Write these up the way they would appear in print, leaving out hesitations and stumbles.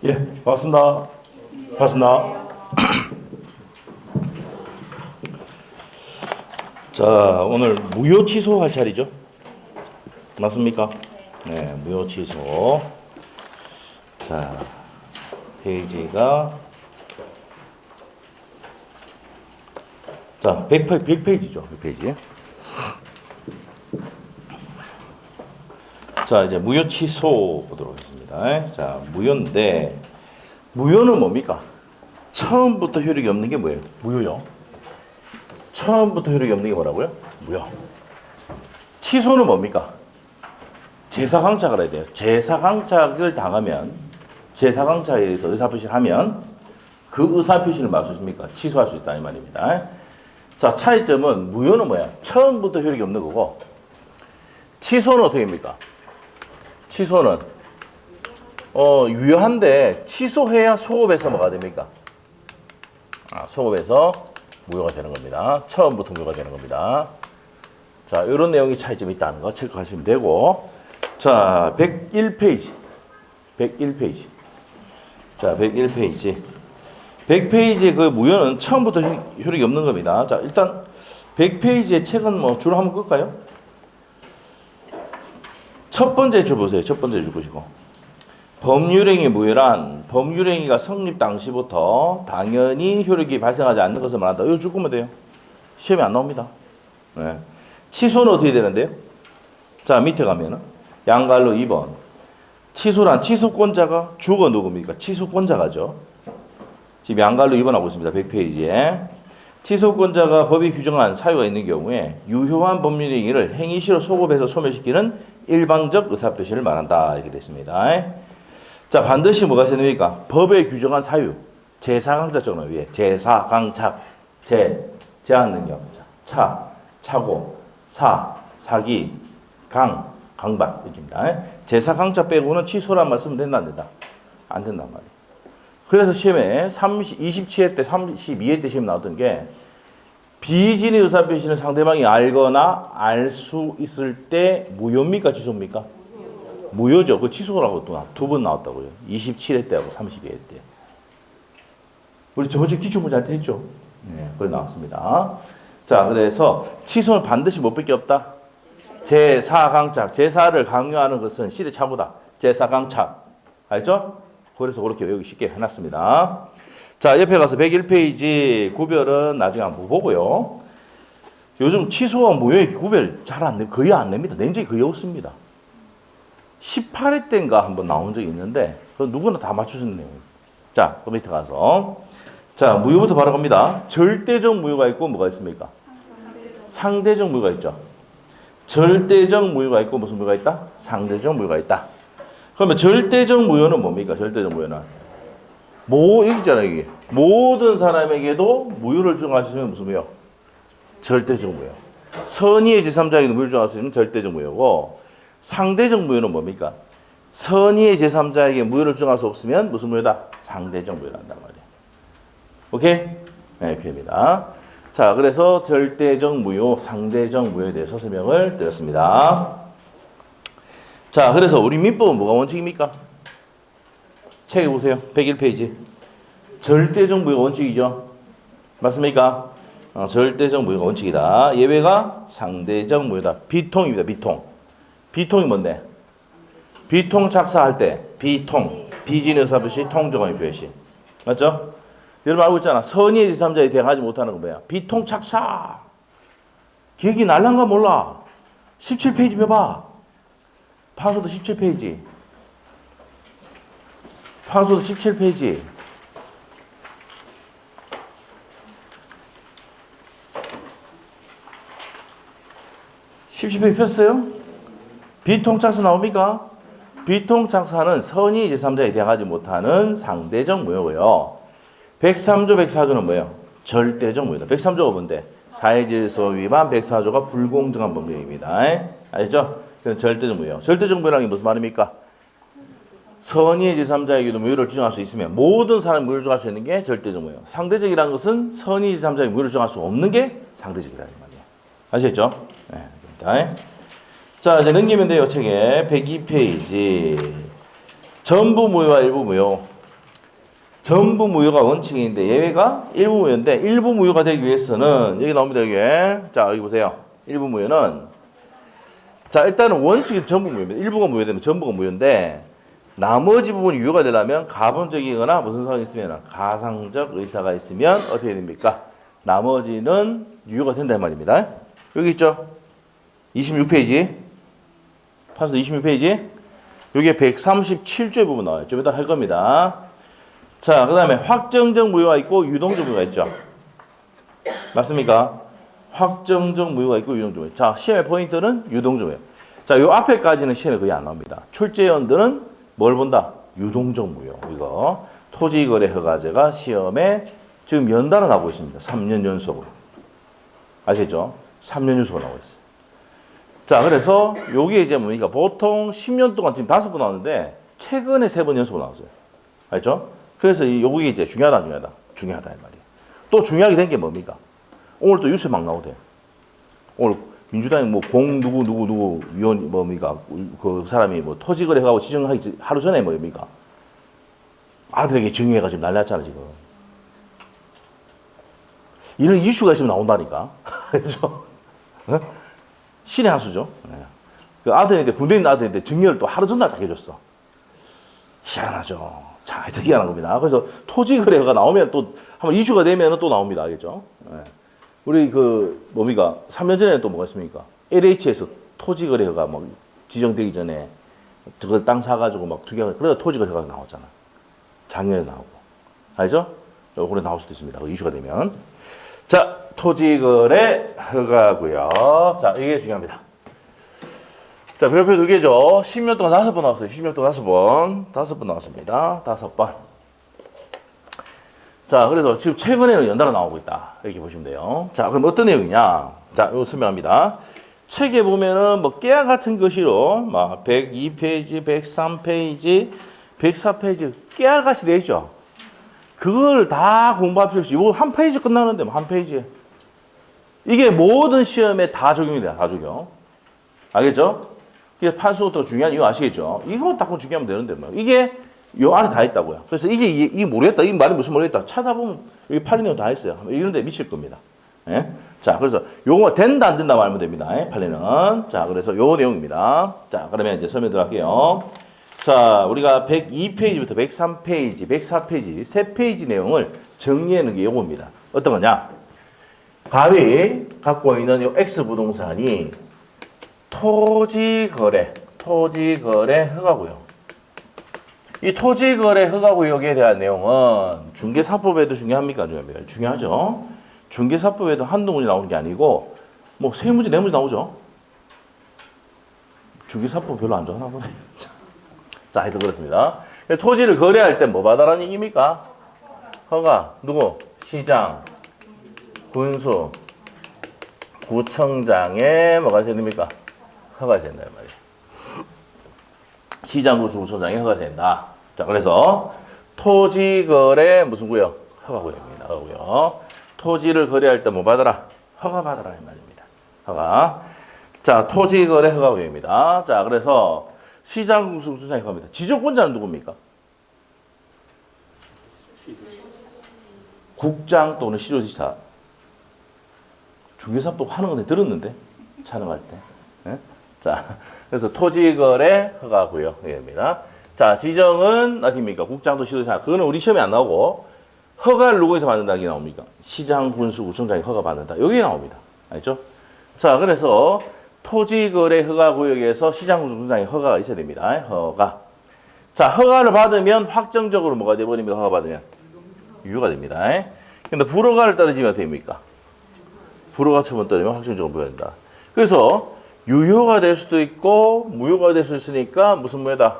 예, 반갑습니다. 반갑습니다. 자, 오늘 무효 취소할 차례죠? 맞습니까? 네, 무효 취소. 자, 페이지가 자, 100페이지죠. 100페이지. 자, 이제 무효 취소 보도록 하겠습니다. 자, 무효인데 무효는 뭡니까? 처음부터 효력이 없는 게 뭐예요? 무효요. 처음부터 효력이 없는 게 뭐라고요? 무효. 취소는 뭡니까? 제사강착을 해야 돼요. 제사강착을 당하면, 제사강착에 의해서 의사표시를 하면 그 의사표시를 막 수 있습니까? 취소할 수 있다 이 말입니다. 자, 차이점은 무효는 뭐야? 처음부터 효력이 없는 거고, 취소는 어떻게 됩니까? 취소는 유효한데 취소해야 소급해서 뭐가 됩니까? 소급해서 무효가 되는 겁니다. 처음부터 무효가 되는 겁니다. 자, 이런 내용이 차이점이 있다는 거 체크하시면 되고, 자, 101페이지. 101페이지. 자, 101페이지. 100페이지의 그 무효는 처음부터 효력이 없는 겁니다. 자, 일단 100페이지의 책은 뭐 줄 한번 끌까요? 첫 번째 줄 보세요. 첫 번째 줄 보시고. 법률행위 무효란 법률행위가 성립 당시부터 당연히 효력이 발생하지 않는 것을 말한다. 이거 줄 거면 돼요. 시험에 안 나옵니다. 네. 취소는 어떻게 되는데요? 자, 밑에 가면은 양갈로 2번. 취소란 취소권자가 주어 누굽니까? 취소권자가죠. 지금 양갈로 2번 하고 있습니다. 100페이지에. 취소권자가 법이 규정한 사유가 있는 경우에 유효한 법률행위를 행위시로 소급해서 소멸시키는 일방적 의사표시를 말한다. 이렇게 됐습니다. 자, 반드시 뭐가 있어야 됩니까? 법에 규정한 사유. 제사강착적으로 위에. 제사강착. 제한 능력. 차고, 사기, 강박. 이렇게입니다. 제사강착 빼고는 취소란 말 쓰면 된다, 안 된다? 안 된단 말이에요. 그래서 시험에 27회 때, 32회 때 시험 나왔던 게 비진의 의사표시는 상대방이 알거나 알 수 있을 때 무효입니까? 취소입니까? 무효죠. 그 취소라고 또 두 번 나왔다고요. 27회 때하고 32회 때. 우리 저번주 기출문제 할 때 했죠. 네, 그래 나왔습니다. 자, 그래서 취소는 반드시 못 뺄 게 없다. 제사강착. 제사를 강요하는 것은 실의 착오다. 제사강착. 알죠? 그래서 그렇게 외우기 쉽게 해놨습니다. 자, 옆에 가서 101페이지 구별은 나중에 한번 보고요. 요즘 취소와 무효의 구별 잘 안 냅니다. 거의 안 냅니다. 낸 적이 거의 없습니다. 18회 때인가 한번 나온 적이 있는데 그건 누구나 다 맞추시는 내용이에요. 자, 그 밑에 가서 자, 무효부터 바로 갑니다. 절대적 무효가 있고 뭐가 있습니까? 상대적 무효가 있죠. 절대적 무효가 있고 무슨 무효가 있다? 상대적 무효가 있다. 그러면 절대적 무효는 뭡니까? 절대적 무효는 여기 있잖아요, 이게. 모든 사람에게도 무효를 주장할 수 있으면 무슨 무효? 절대적 무효. 선의의 제3자에게도 무효를 주장할 수 있으면 절대적 무효고, 상대적 무효는 뭡니까? 선의의 제3자에게 무효를 주장할 수 없으면 무슨 무효다? 상대적 무효를 한단 말이에요. 오케이? 네, 오케이입니다. 자, 그래서 절대적 무효, 상대적 무효에 대해서 설명을 드렸습니다. 자, 그래서 우리 민법은 뭐가 원칙입니까? 책에 보세요. 101페이지. 절대적 무효가 원칙이죠. 맞습니까? 절대적 무효가 원칙이다. 예외가 상대적 무효다. 비통입니다. 비통. 비통이 뭔데? 비통 착사할 때 비통. 비진 의사표시, 통정의 표시. 맞죠? 여러분 알고 있잖아. 선의의 제3자에 대항하지 못하는 거 뭐야? 비통 착사. 기억이 날란가 몰라. 17페이지 펴봐. 판소도 17페이지. 판소도 17페이지. 페이지 폈어요? 비통착사 나옵니까? 비통착사는 선의 제3자에 대항하지 못하는 상대적 무효고요. 103조, 104조는 뭐예요? 절대적 무효다. 103조가 뭔데? 사회질서 위반, 104조가 불공정한 법령입니다. 알죠? 그건 절대적 무효. 절대적 무효라는 게 무슨 말입니까? 선의의 제3자에게도 무효를 주장할 수 있으면 모든 사람이 무효를 주장할 수 있는 게 절대적 무효. 상대적이라는 것은 선의의 제3자에게 무효를 주장할 수 없는 게 상대적이라는 말이에요. 아시겠죠? 네. 자, 이제 넘기면 돼요. 책에 102페이지. 전부 무효와 일부 무효. 전부 무효가 원칙인데 예외가 일부 무효인데 일부 무효가 되기 위해서는 여기 나옵니다. 여기. 자, 여기 보세요. 일부 무효는 자, 일단은 원칙은 전부 무효입니다. 일부가 무효되면 전부가 무효인데 나머지 부분이 유효가 되려면 가분적이거나 무슨 상황이 있으면 가상적 의사가 있으면 어떻게 됩니까? 나머지는 유효가 된다는 말입니다. 여기 있죠? 26페이지. 판서 26페이지. 여기에 137조의 부분 나와요. 좀 이따 할 겁니다. 자, 그 다음에 확정적 무효가 있고 유동적 무효가 있죠. 맞습니까? 확정적 무효가 있고 유동적 무효. 자, 시험의 포인트는 유동적 무효. 자, 요 앞에까지는 시험에 거의 안 나옵니다. 출제연들은 뭘 본다? 유동적 무효. 이거 토지거래 허가제가 시험에 지금 연달아 나오고 있습니다. 3년 연속으로. 아시겠죠? 3년 연속으로 나오고 있어요. 자, 그래서 요게 이제 뭡니까? 보통 10년 동안 지금 5번 나왔는데 최근에 3번 연속으로 나왔어요. 알죠? 그래서 요게 이제 중요하다, 안 중요하다? 중요하다, 이 말이에요. 또 중요하게 된 게 뭡니까? 오늘 또 뉴스에 막 나오대. 오늘 민주당이 뭐 누구 위원 뭡니까? 그 사람이 뭐 토지거래 하고 지정하기 하루 전에 뭡니까? 아들에게 증여해가지고 난리 났잖아, 지금. 이런 이슈가 있으면 나온다니까. 그죠? 어? 신의 한 수죠. 네. 그 아들인데, 군대에 있는 아들인데 증여를 또 하루 전날 딱 해줬어. 희한하죠. 자, 하여튼 희한한 겁니다. 그래서 토지거래가 나오면 또, 한번 이슈가 되면 또 나옵니다. 알겠죠? 네. 우리 뭡니까? 3년 전에는 또 뭐가 있습니까? LH에서 토지거래가 뭐 지정되기 전에 저걸 땅 사가지고 막 투기하고, 그래서 토지거래가 나오잖아. 작년에 나오고. 알죠? 요번에 나올 수도 있습니다. 이슈가 되면. 자, 토지거래 허가고요. 자, 이게 중요합니다. 자, 별표 2개죠. 10년 동안 5번 나왔어요. 10년 동안 5번. 5번 나왔습니다. 5번. 자, 그래서 지금 최근에는 연달아 나오고 있다. 이렇게 보시면 돼요. 자, 그럼 어떤 내용이냐? 자, 이거 설명합니다. 책에 보면은 뭐 깨알 같은 것이로 막 102페이지, 103페이지, 104페이지 깨알같이 돼 있죠. 그걸 다 공부할 필요 없이 이거 한 페이지 끝나는데 뭐 한 페이지에 이게 모든 시험에 다 적용이 돼요. 다 적용. 알겠죠? 이게 판수부터 중요한 이유 아시겠죠? 이거 딱 중요하면 되는데 뭐 이게 요 안에 다 있다고요. 그래서 이게 모르겠다. 이 말이 무슨 모르겠다. 찾아보면 여기 팔린 내용 다 있어요. 이런 데 미칠 겁니다. 예? 자, 그래서 요거 된다 안 된다 말하면 됩니다. 팔리는. 자, 그래서 요 내용입니다. 자, 그러면 이제 설명 들어갈게요. 자, 우리가 102페이지부터 103페이지, 104페이지, 3페이지 내용을 정리하는 게 요겁니다. 어떤 거냐? 갑이 갖고 있는 요 X 부동산이 토지거래 허가고요. 이 토지거래 허가구역에 대한 내용은 중개사법에도 중요합니까? 중요합니다. 중요하죠. 중개사법에도 한두 문이 나오는 게 아니고 뭐 세 문제, 네 문제 나오죠. 중개사법 별로 안 좋아하나 보네. 자, 하여튼 그렇습니다. 토지를 거래할 때 뭐 받아라는 얘기입니까? 허가, 누구? 시장, 군수, 구청장에 뭐가 있어야 됩니까? 허가 있어야 된다, 이 말이에요. 시장, 군수, 구청장에 허가 있어야 된다. 자, 그래서 토지거래 무슨 구역? 허가구역입니다. 허가구역. 토지를 거래할 때 뭐 받아라? 허가 받아라, 이 말입니다. 허가. 자, 토지거래 허가구역입니다. 자, 그래서 시장, 군수, 구청장에 허가입니다. 지정권자는 누굽니까? 국장 또는 시도지사. 중개사법 하는 건데 들었는데 촬영할 때. 네? 자, 그래서 토지거래 허가구역입니다. 자, 지정은 어디입니까? 국장도 시도지사. 그거는 우리 시험에 안 나오고 허가를 누구한테 받는다 게 나옵니까? 시장, 군수, 구청장이 허가 받는다. 여기 나옵니다. 알죠? 자, 그래서 토지거래 허가구역에서 시장, 군수, 구청장이 허가가 있어야 됩니다. 허가. 자, 허가를 받으면 확정적으로 뭐가 돼버립니까? 허가 받으면 유효가 됩니다. 근데 불허가를 떨어지면 어떻게 됩니까? 불허가 처분 떨어지면 확정적으로 무효된다. 그래서 유효가 될 수도 있고 무효가 될 수 있으니까 무슨 무효다?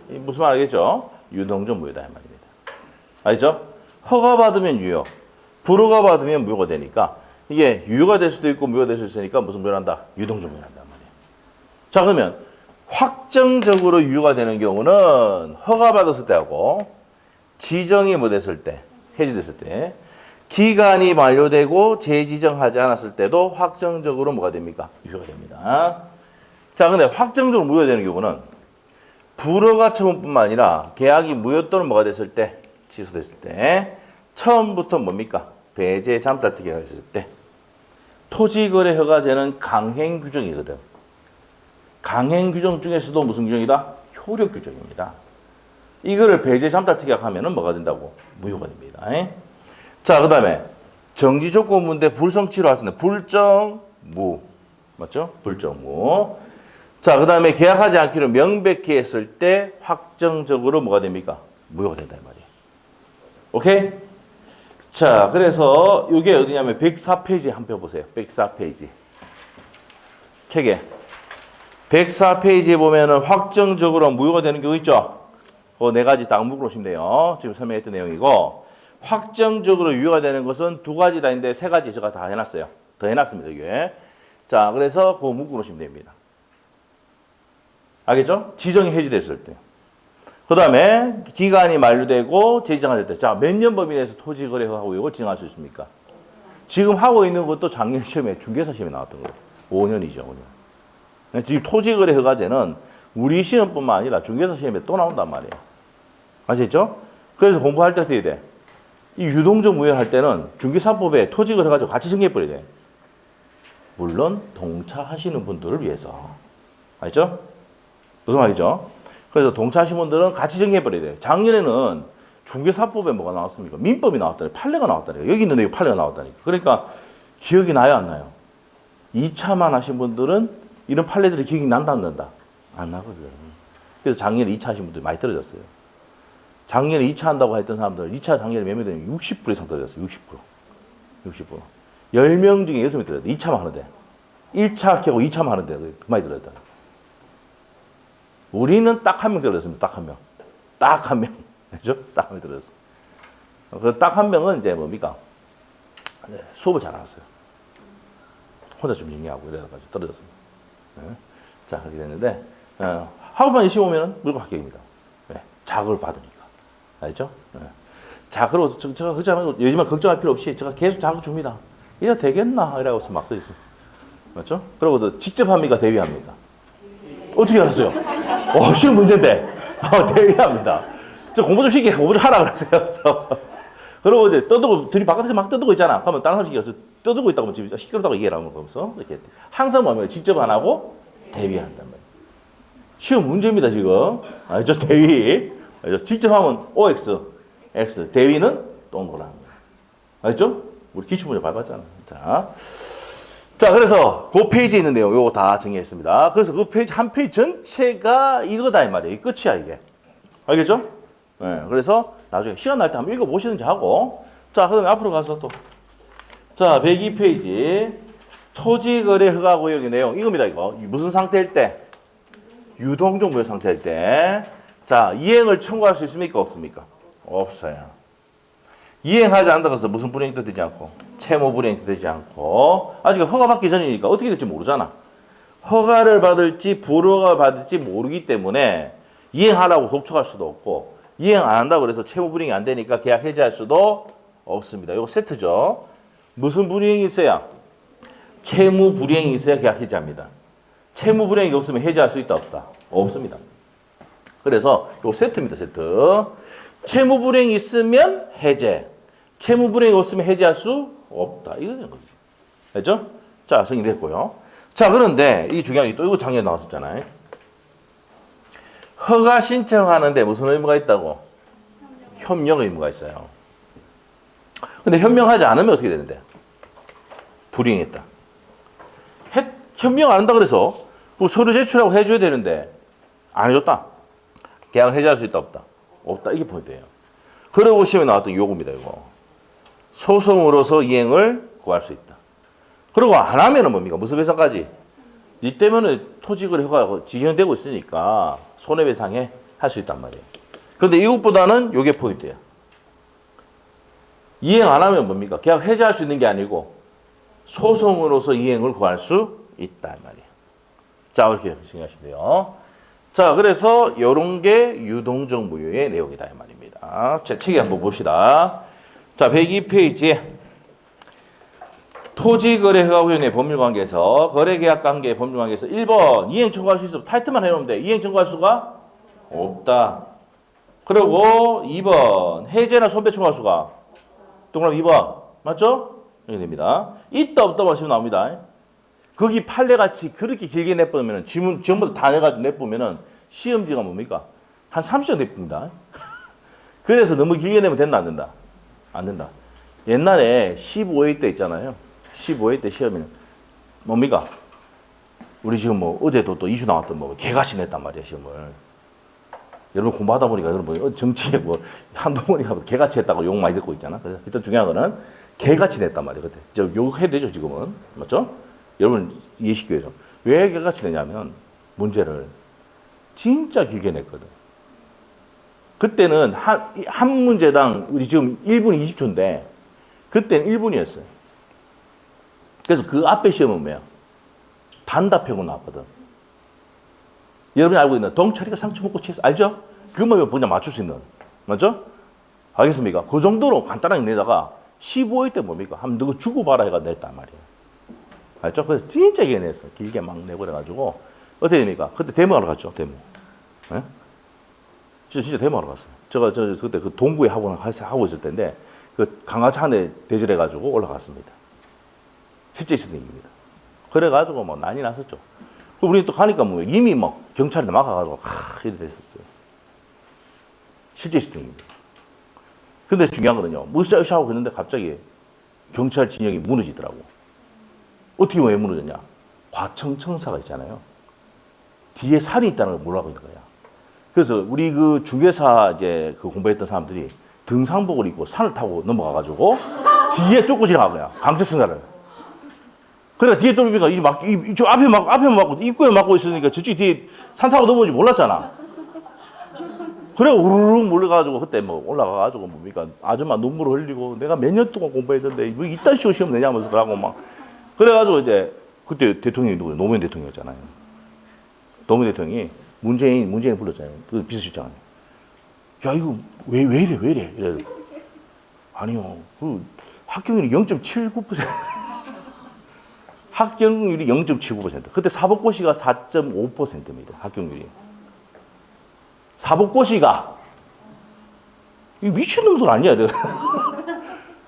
무슨 말 알겠죠? 유동적 무효다 이 말입니다. 알죠? 허가 받으면 유효, 불허가 받으면 무효가 되니까 이게 유효가 될 수도 있고 무효가 될 수 있으니까 무슨 무효한다? 유동적 무효한다 말이에요. 자, 그러면 확정적으로 유효가 되는 경우는 허가 받았을 때하고 지정이 뭐 됐을 때, 해지됐을 때, 기간이 만료되고 재지정하지 않았을 때도 확정적으로 뭐가 됩니까? 유효가 됩니다. 자, 근데 확정적으로 무효되는 경우는 불허가 처분뿐만 아니라 계약이 무효 또는 뭐가 됐을 때 취소됐을 때 처음부터 뭡니까? 배제 잠달뜨기가 있을 때 토지거래 허가제는 강행 규정이거든. 강행 규정 중에서도 무슨 규정이다? 효력 규정입니다. 이거를 배제 잠달뜨기가 하면은 뭐가 된다고? 무효가 됩니다. 자, 그 다음에 정지 조건문제 불성취로 하잖아요. 불정무. 맞죠? 불정무. 자, 그 다음에 계약하지 않기로 명백히 했을 때 확정적으로 뭐가 됩니까? 무효가 된다, 이 말이에요. 오케이? 자, 그래서 이게 어디냐면 104페이지 한 표 보세요. 104페이지. 책에. 104페이지에 보면은 확정적으로 무효가 되는 경우 있죠? 그 네 가지 딱 묶어놓으시면 돼요. 지금 설명했던 내용이고. 확정적으로 유효가 되는 것은 두 가지 다인데 세 가지 제가 다 해놨어요. 더 해놨습니다, 이게. 자, 그래서 그거 묶어놓으시면 됩니다. 알겠죠? 지정이 해지됐을 때. 그 다음에 기간이 만료되고 재지정할 때. 자, 몇 년 범위 내에서 토지거래하고 이걸 지정할 수 있습니까? 지금 하고 있는 것도 작년 시험에 중개사 시험에 나왔던 거예요. 5년이죠, 5년. 지금 토지거래 허가제는 우리 시험뿐만 아니라 중개사 시험에 또 나온단 말이에요. 아시겠죠? 그래서 공부할 때 어떻게 돼? 이 유동적 무효할 때는 중개사법에 토지거래 허가제 같이 정리해버려야 돼. 물론 동차하시는 분들을 위해서. 알죠? 무슨 말이죠? 그래서 동차하신 분들은 같이 정리해버려야 돼요. 작년에는 중개사법에 뭐가 나왔습니까? 민법이 나왔다니까. 판례가 나왔다니까. 여기 있는데 판례가 나왔다니까. 그러니까 기억이 나요, 안 나요? 2차만 하신 분들은 이런 판례들이 기억이 난다, 안 난다? 안 나거든. 그래서 작년에 2차 하신 분들이 많이 떨어졌어요. 작년에 2차 한다고 했던 사람들, 2차 작년에 몇 명 되면 60% 이상 떨어졌어요. 60%. 60%. 10명 중에 6명이 떨어졌다. 2차만 하는데. 1차 하고 2차만 하는데 많이 떨어졌다. 우리는 딱 한 명 떨어졌습니다. 딱 한 명. 딱 한 명. 그죠? 딱 한 명 떨어졌습니다. 그 딱 한 명은 이제 뭡니까? 네, 수업을 잘 안 했어요. 혼자 좀 정리하고 이래가지고 떨어졌습니다. 네. 자, 그렇게 됐는데, 학업반 시험 오면은 무조건 합격입니다. 네. 자극을 받으니까. 알죠? 네. 자, 그리고 제가 그렇잖아요. 요즘에 걱정할 필요 없이 제가 계속 자극 줍니다. 이래 되겠나? 이라고 막 떠 있어요. 맞죠? 그리고 또 직접 합니까? 대위합니까? 어떻게 알았어요? 시험 문제인데. 대위합니다. 저 공부 좀 시키게, 공부 좀 하라 그러세요. 그리고 이제 떠들고, 둘이 바깥에서 막 떠들고 있잖아. 그러면 다른 사람 시켜서 떠들고 있다고 하면 시끄럽다고 얘기를 하는 거면서 이렇게. 항상 뭐냐면 직접 안 하고 대위한단 말이에요. 시험 문제입니다, 지금. 알죠? 대위. 알죠? 직접 하면 OX, X. 대위는 동그라미. 알죠? 우리 기출문제 밟았잖아. 자, 그래서 그 페이지에 있는 내용 요거 다 정리했습니다. 그래서 그 페이지 한 페이지 전체가 이거다 이 말이에요. 이 끝이야 이게. 알겠죠? 네, 그래서 나중에 시간 날 때 한번 읽어보시는지 하고. 자, 그 다음에 앞으로 가서 또. 자, 102페이지. 토지거래 허가 구역의 내용 이겁니다 이거. 무슨 상태일 때? 유동적 무효 상태일 때. 자, 이행을 청구할 수 있습니까? 없습니까? 없어요. 이행하지 않는다고 해서 무슨 불이행도 되지 않고 채무 불이행도 되지 않고 아직 허가받기 전이니까 어떻게 될지 모르잖아. 허가를 받을지 불허가 받을지 모르기 때문에 이행하라고 독촉할 수도 없고 이행 안 한다고 그래서 채무 불이행이 안 되니까 계약 해지할 수도 없습니다. 이거 세트죠. 무슨 불이행이 있어야? 채무 불이행이 있어야 계약 해지합니다. 채무 불이행이 없으면 해지할 수 있다 없다? 없습니다. 그래서 이거 세트입니다. 세트. 채무 불이행이 있으면 해제. 채무 불이행이 없으면 해지할 수 없다. 이거는 거죠. 알죠? 자, 정리됐고요. 자, 그런데 이 중요한 게 또 이거 작년에 나왔었잖아요. 허가 신청하는데 무슨 의무가 있다고? 협력 의무가 있어요. 근데 협력하지 않으면 어떻게 되는데? 불이행했다. 협력 안 한다 그래서 그 서류 제출하고 해줘야 되는데 안 해줬다. 계약을 해지할 수 있다 없다? 없다. 이게 포인트예요. 그러고 시험에 나왔던 요구입니다. 이거. 소송으로서 이행을 구할 수 있다. 그리고 안 하면은 뭡니까? 무슨 배상까지? 이 때문에 토지거래 허가가 지연되고 있으니까 손해배상에 할 수 있단 말이에요. 그런데 이것보다는 요게 포인트예요. 이행 안 하면 뭡니까? 계약 해지할 수 있는 게 아니고 소송으로서 이행을 구할 수 있단 말이에요. 자, 이렇게 정리하시면 돼요. 자, 그래서 이런 게 유동적 무효의 내용이다 이 말입니다. 제 책에 한번 봅시다. 자, 102페이지에 토지거래 허가 구역의 법률관계에서 거래계약관계의 법률관계에서 1번 이행 청구할 수 있어. 타이틀만 해놓으면 돼. 이행 청구할 수가 없다. 그리고 2번 해제나 손배 총괄수가 동그라미 2번 맞죠? 이렇게 됩니다. 있다 없다 마시면 나옵니다. 거기 판례같이 그렇게 길게 내보면 지문 전부 다 내가지고 내보면은 시험지가 뭡니까? 한 30점 내쁩니다. 그래서 너무 길게 내면 된다 안 된다? 안 된다. 옛날에 15회 때 있잖아요. 15회 때 시험에는 뭡니까? 우리 지금 뭐 어제도 또 이슈 나왔던 뭐 개같이 냈단 말이야 시험을. 여러분 공부하다 보니까 여러분 정치에 뭐 한동훈이가 개같이 했다고 욕 많이 듣고 있잖아. 그래서 일단 중요한 거는 개같이 냈단 말이야 그때. 저 욕해야 되죠 지금은 맞죠? 여러분 이해시키기 위해서 왜 개같이 내냐면 문제를 진짜 길게 냈거든. 그때는 한 문제당 우리 지금 1분 20초인데 그때는 1분이었어요. 그래서 그 앞에 시험은 뭐야? 단답형으로 나왔거든. 여러분이 알고 있는 덩처리가 상처 먹고 치에서 알죠? 그것만 그냥 맞출 수 있는 맞죠? 알겠습니까? 그 정도로 간단하게 내다가 15회 때 뭡니까? 한번 너가 주고 봐라 해가 냈단 말이에요. 알죠? 그래서 진짜 길게 냈어. 길게 막 내버려가지고 어떻게 됩니까? 그때 데모하러 갔죠. 데모. 네? 진짜 데모하러 갔어요. 제가 그때 그 동구에 하고 있을 때인데 그 강화차 안에 대절해가지고 올라갔습니다. 실제 있었던 얘기입니다. 그래가지고 뭐 난리 났었죠. 우리 또 가니까 뭐 이미 막 경찰이 막아가지고 이래 됐었어요. 실제 있었던 얘기입니다. 근데 중요한 거는요. 무시하고 있는데 갑자기 경찰 진영이 무너지더라고. 어떻게 왜 무너졌냐? 과청청사가 있잖아요. 뒤에 산이 있다는 걸 몰라고 있는 거야. 그래서 우리 그 중개사 이제 그 공부했던 사람들이 등산복을 입고 산을 타고 넘어가가지고 뒤에 뚫고 지나간 거야. 강철승사를. 그래 뒤에 뚫으니까 이제 막 저 앞에 막고 입구에 막고 있으니까 저쪽 뒤에 산 타고 넘어오지 몰랐잖아. 그래 우르르 몰려가지고 그때 뭐 올라가가지고 뭡니까 아줌마 눈물 흘리고 내가 몇 년 동안 공부했는데 뭐 이딴 식으로 시험 내냐면서 그러고 막 그래가지고 이제 그때 대통령이 누구예요? 노무현 대통령이었잖아요. 노무현 대통령이 문재인 불렀잖아요. 그 비서실장. 야 이거 왜 이래? 이래. 아니요. 그 합격률이 0.79%. 합격률이 0.79%. 그때 사법고시가 4.5%입니다. 합격률이. 사법고시가 이 미친놈들 아니야.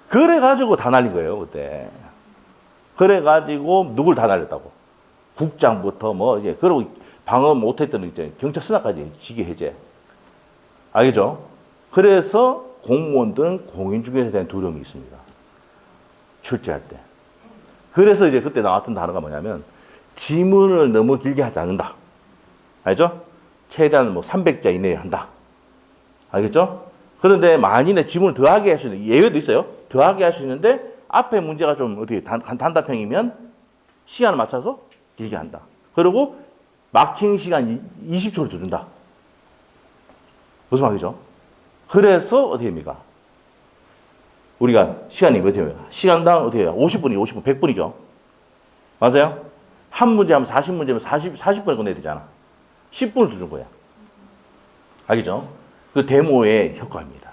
그래가지고 다 날린 거예요. 그때. 그래가지고 누굴 다 날렸다고. 국장부터 뭐 이제 그러고 방어 못했던 이제 경찰 수사까지 직위 해제. 알겠죠? 그래서 공무원들은 공인중개사에 대한 두려움이 있습니다. 출제할 때. 그래서 이제 그때 나왔던 단어가 뭐냐면 지문을 너무 길게 하지 않는다. 알죠? 최대한 뭐 300자 이내에 한다. 알겠죠? 그런데 만일에 지문을 더하게 할 수 있는 예외도 있어요. 더하게 할 수 있는데 앞에 문제가 좀 어떻게 단답형이면 시간을 맞춰서 길게 한다. 그리고 마킹 시간 20초를 더 준다. 무슨 말이죠? 그래서 어떻게 됩니까? 우리가 시간이 어떻게 해요? 시간당 어떻게 해요? 50분이 100분이죠. 맞아요? 한 문제 하면 40문제면 40분을 끝내야 되잖아. 10분을 더 준 거야. 알겠죠? 그 데모의 효과입니다.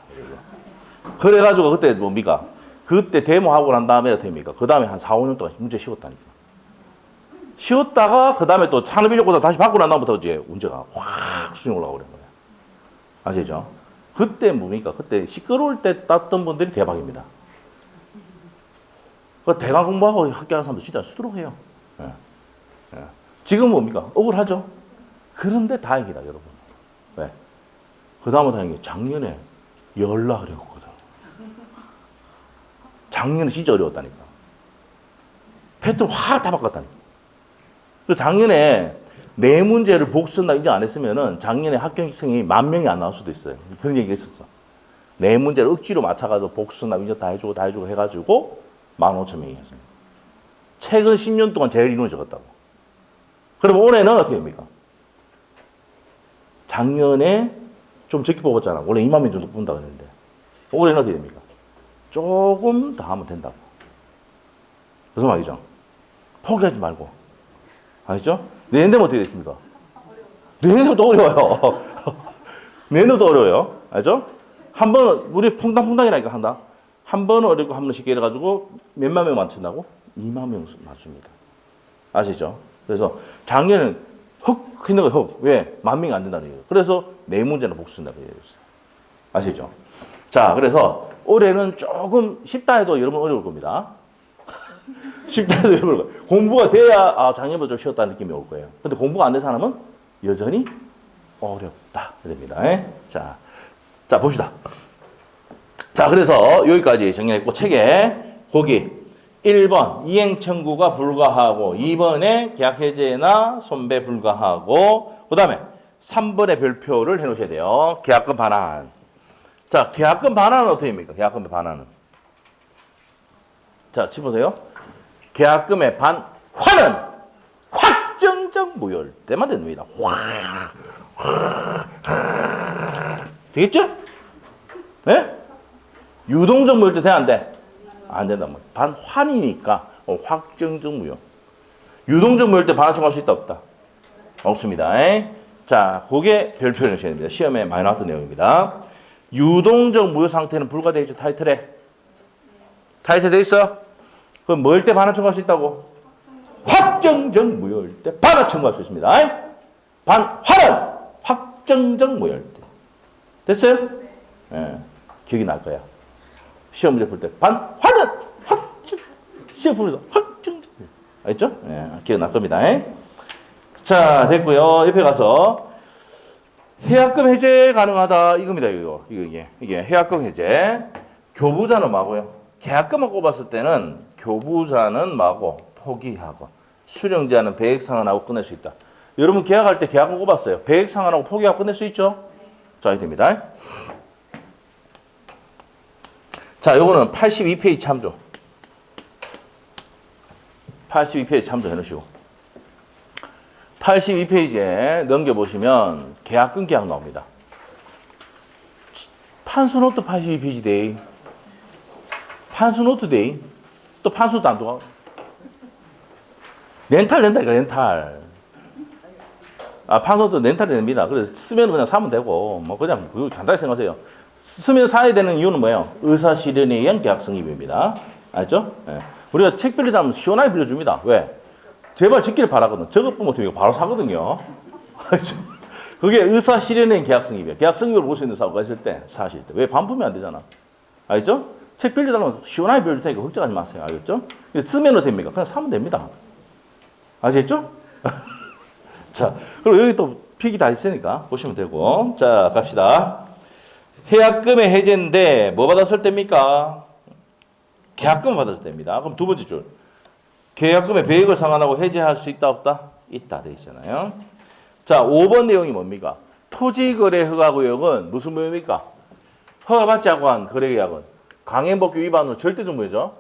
그래가지고 그때 뭡니까? 그때 데모하고 난 다음에 어떻게 됩니까? 그 다음에 한 4, 5년 동안 문제 쉬웠다니까. 쉬었다가 그 다음에 또 창업인력고사 다시 받고 난 다음부터 이제 문제가 확 수준이 올라오는 거예요. 아시죠? 그때 뭡니까? 그때 시끄러울 때 땄던 분들이 대박입니다. 그 대강 공부하고 합격한 사람도 진짜 수두룩해요. 예. 예. 지금 뭡니까? 억울하죠? 그런데 다행이다, 여러분. 왜? 그 다음에 다행인 게 작년에 연락을 했거든. 작년에 진짜 어려웠다니까. 패턴 확 다 바꿨다니까. 그 작년에 네 문제를 복습나 인정 안 했으면은 작년에 합격생이 10,000명이 안 나올 수도 있어요. 그런 얘기가 있었어. 네 문제를 억지로 맞춰가지고 복습나 인정 다 해주고 해가지고 15,000명이 했습니다. 최근 10년 동안 제일 인원이 적었다고. 그럼 올해는 어떻게 됩니까? 작년에 좀 적게 뽑았잖아. 원래 2만 명 정도 뽑는다 그랬는데. 올해는 어떻게 됩니까? 조금 더 하면 된다고. 무슨 말이죠? 포기하지 말고. 알죠? 내년되면 어떻게 됐습니까? 내년도 어려워요. 내년도 어려워요. 알죠? 한 번, 우리 퐁당퐁당이라니까 한다. 한 번은 어렵고 한 번은 쉽게 이래가지고 몇만 명 맞춘다고? 2만 명 맞춥니다. 아시죠? 그래서 작년에는 흑, 했는 거 흑. 왜? 10,000명이 안 된다는 얘기예요. 그래서 네 문제는 복수한다고 얘기했어요. 아시죠? 자, 그래서 올해는 조금 쉽다 해도 여러분 어려울 겁니다. 쉽다 해도 여러분 어려울 거예요. 공부가 돼야 작년보다 좀 쉬웠다는 느낌이 올 거예요. 근데 공부가 안 된 사람은 여전히 어렵다. 됩니다. 자, 봅시다. 자, 그래서 여기까지 정리했고, 책에 거기 1번 이행 청구가 불가하고 2번에 계약 해제나 손배 불가하고 그 다음에 3번에 별표를 해놓으셔야 돼요. 계약금 반환. 자, 계약금 반환은 어떻게 됩니까? 계약금의 반환은. 자, 짚어보세요. 계약금의 반환은 확정적 무효일 때만 됩니다. 되겠죠? 네? 유동적 무효일 때 돼, 안 돼? 안 된다. 반환이니까 확정적 무효. 유동적 무효일 때 반환 청구할 수 있다, 없다? 없습니다. 자, 그게 별표를 넣으셔야 됩니다. 시험에 많이 나왔던 내용입니다. 유동적 무효 상태는 불가되어 있죠, 타이틀에. 타이틀 돼 있어? 그럼 뭐일 때 반환 청구할 수 있다고? 확정적 무효일 때 반환 청구할 수 있습니다. 반환은 확정적 무효일 때. 됐어요? 기억이 날 거야. 시험 문제 풀 때 반환은 확정, 시험 풀 때 확정적 무효. 알겠죠? 기억 날 겁니다. 자, 됐고요. 옆에 가서 해약금 해제 가능하다 이겁니다. 이게 해약금 해제. 교부자는 뭐고요? 계약금만 꼽았을 때는 교부자는 뭐고 포기하고 수령자는 배액 상환하고 끝낼 수 있다. 여러분 계약할 때 계약금 꼽았어요. 배액 상환하고 포기하고 끝낼 수 있죠? 자, 이렇게 됩니다. 자, 요거는 82페이지 참조. 82페이지 참조 해놓으시고 82페이지에 넘겨보시면 계약금 계약 나옵니다. 판수노트 82페이지 데이. 판수노트 데이. 또 판수노트 안 들어가. 렌탈. 판수노트 렌탈이 됩니다. 그래서 쓰면 그냥 사면 되고, 뭐 그냥 그거 간단히 생각하세요. 쓰면 사야 되는 이유는 뭐예요? 의사 실현에 의한 계약 성립입니다. 알죠? 우리가 책 빌리다 면 시원하게 빌려줍니다. 왜? 제발 짓기를 바라거든. 저것 보면 어떻게 바로 사거든요. 그게 의사 실현의 계약 성립이에요. 계약 성립을 볼 수 있는 사고가 있을 때, 사실 때. 왜 반품이 안 되잖아. 알죠? 책 빌리달라면 시원하게 빌려줄 테니까 걱정하지 마세요. 알겠죠? 쓰면 됩니까? 그냥 사면 됩니다. 아시겠죠? 자, 그리고 여기 또 픽이 다 있으니까 보시면 되고. 자, 갑시다. 해약금의 해제인데 뭐 받았을 때입니까? 계약금 받았을 때입니다. 그럼 두 번째 줄. 계약금의 배액을 상환하고 해제할 수 있다 없다? 있다 되어 있잖아요. 자, 5번 내용이 뭡니까? 토지거래 허가구역은 무슨 무효입니까? 허가받지 않고 한 거래계약은 강행법규 위반으로 절대적 무효죠.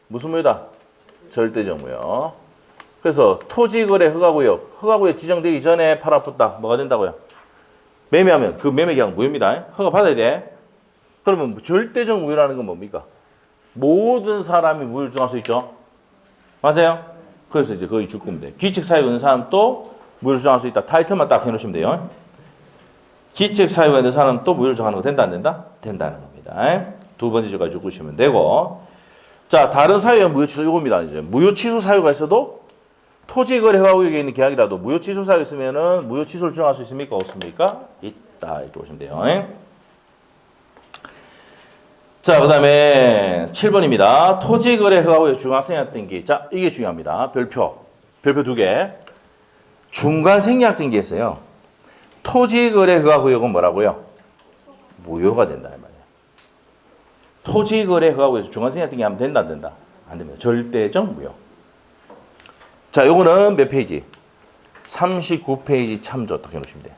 무슨 무효다? 절대적 무효. 그래서 토지거래 허가구역 지정되기 전에 팔아붙다. 뭐가 된다고요? 매매하면 그 매매계약 무효입니다. 허가받아야 돼. 그러면 절대적 무효라는 건 뭡니까? 모든 사람이 무효를 주장할 수 있죠. 맞아요? 그래서 이제 거의 죽급인데 기책 사유가 있는 사람도 무효를 주장할 수 있다. 타이틀만 딱 해놓으시면 돼요. 기책 사유가 있는 사람도 무효를 주장하는 거 된다 안 된다? 된다는 겁니다. 두 번째 줄까지 적으시면 되고. 자, 다른 사유의 무효 취소 이겁니다. 이제 무효 취소 사유가 있어도 토지거래 허가구역에 있는 계약이라도 무효 취소 사유가 있으면은 무효 취소를 주장할 수 있습니까? 없습니까? 있다. 이렇게 보시면 돼요. 자, 그 다음에 7번입니다. 토지거래 허가구역 중간생략 등기. 자, 이게 중요합니다. 별표 두 개. 중간생략 등기 했어요. 토지거래 허가구역은 뭐라고요? 무효가 된다. 이 말이에요. 토지거래 허가구역에서 중간생략 등기 하면 된다, 안 된다? 안 됩니다. 절대적 무효. 자, 요거는 몇 페이지? 39페이지 참조 딱 해놓으시면 돼요.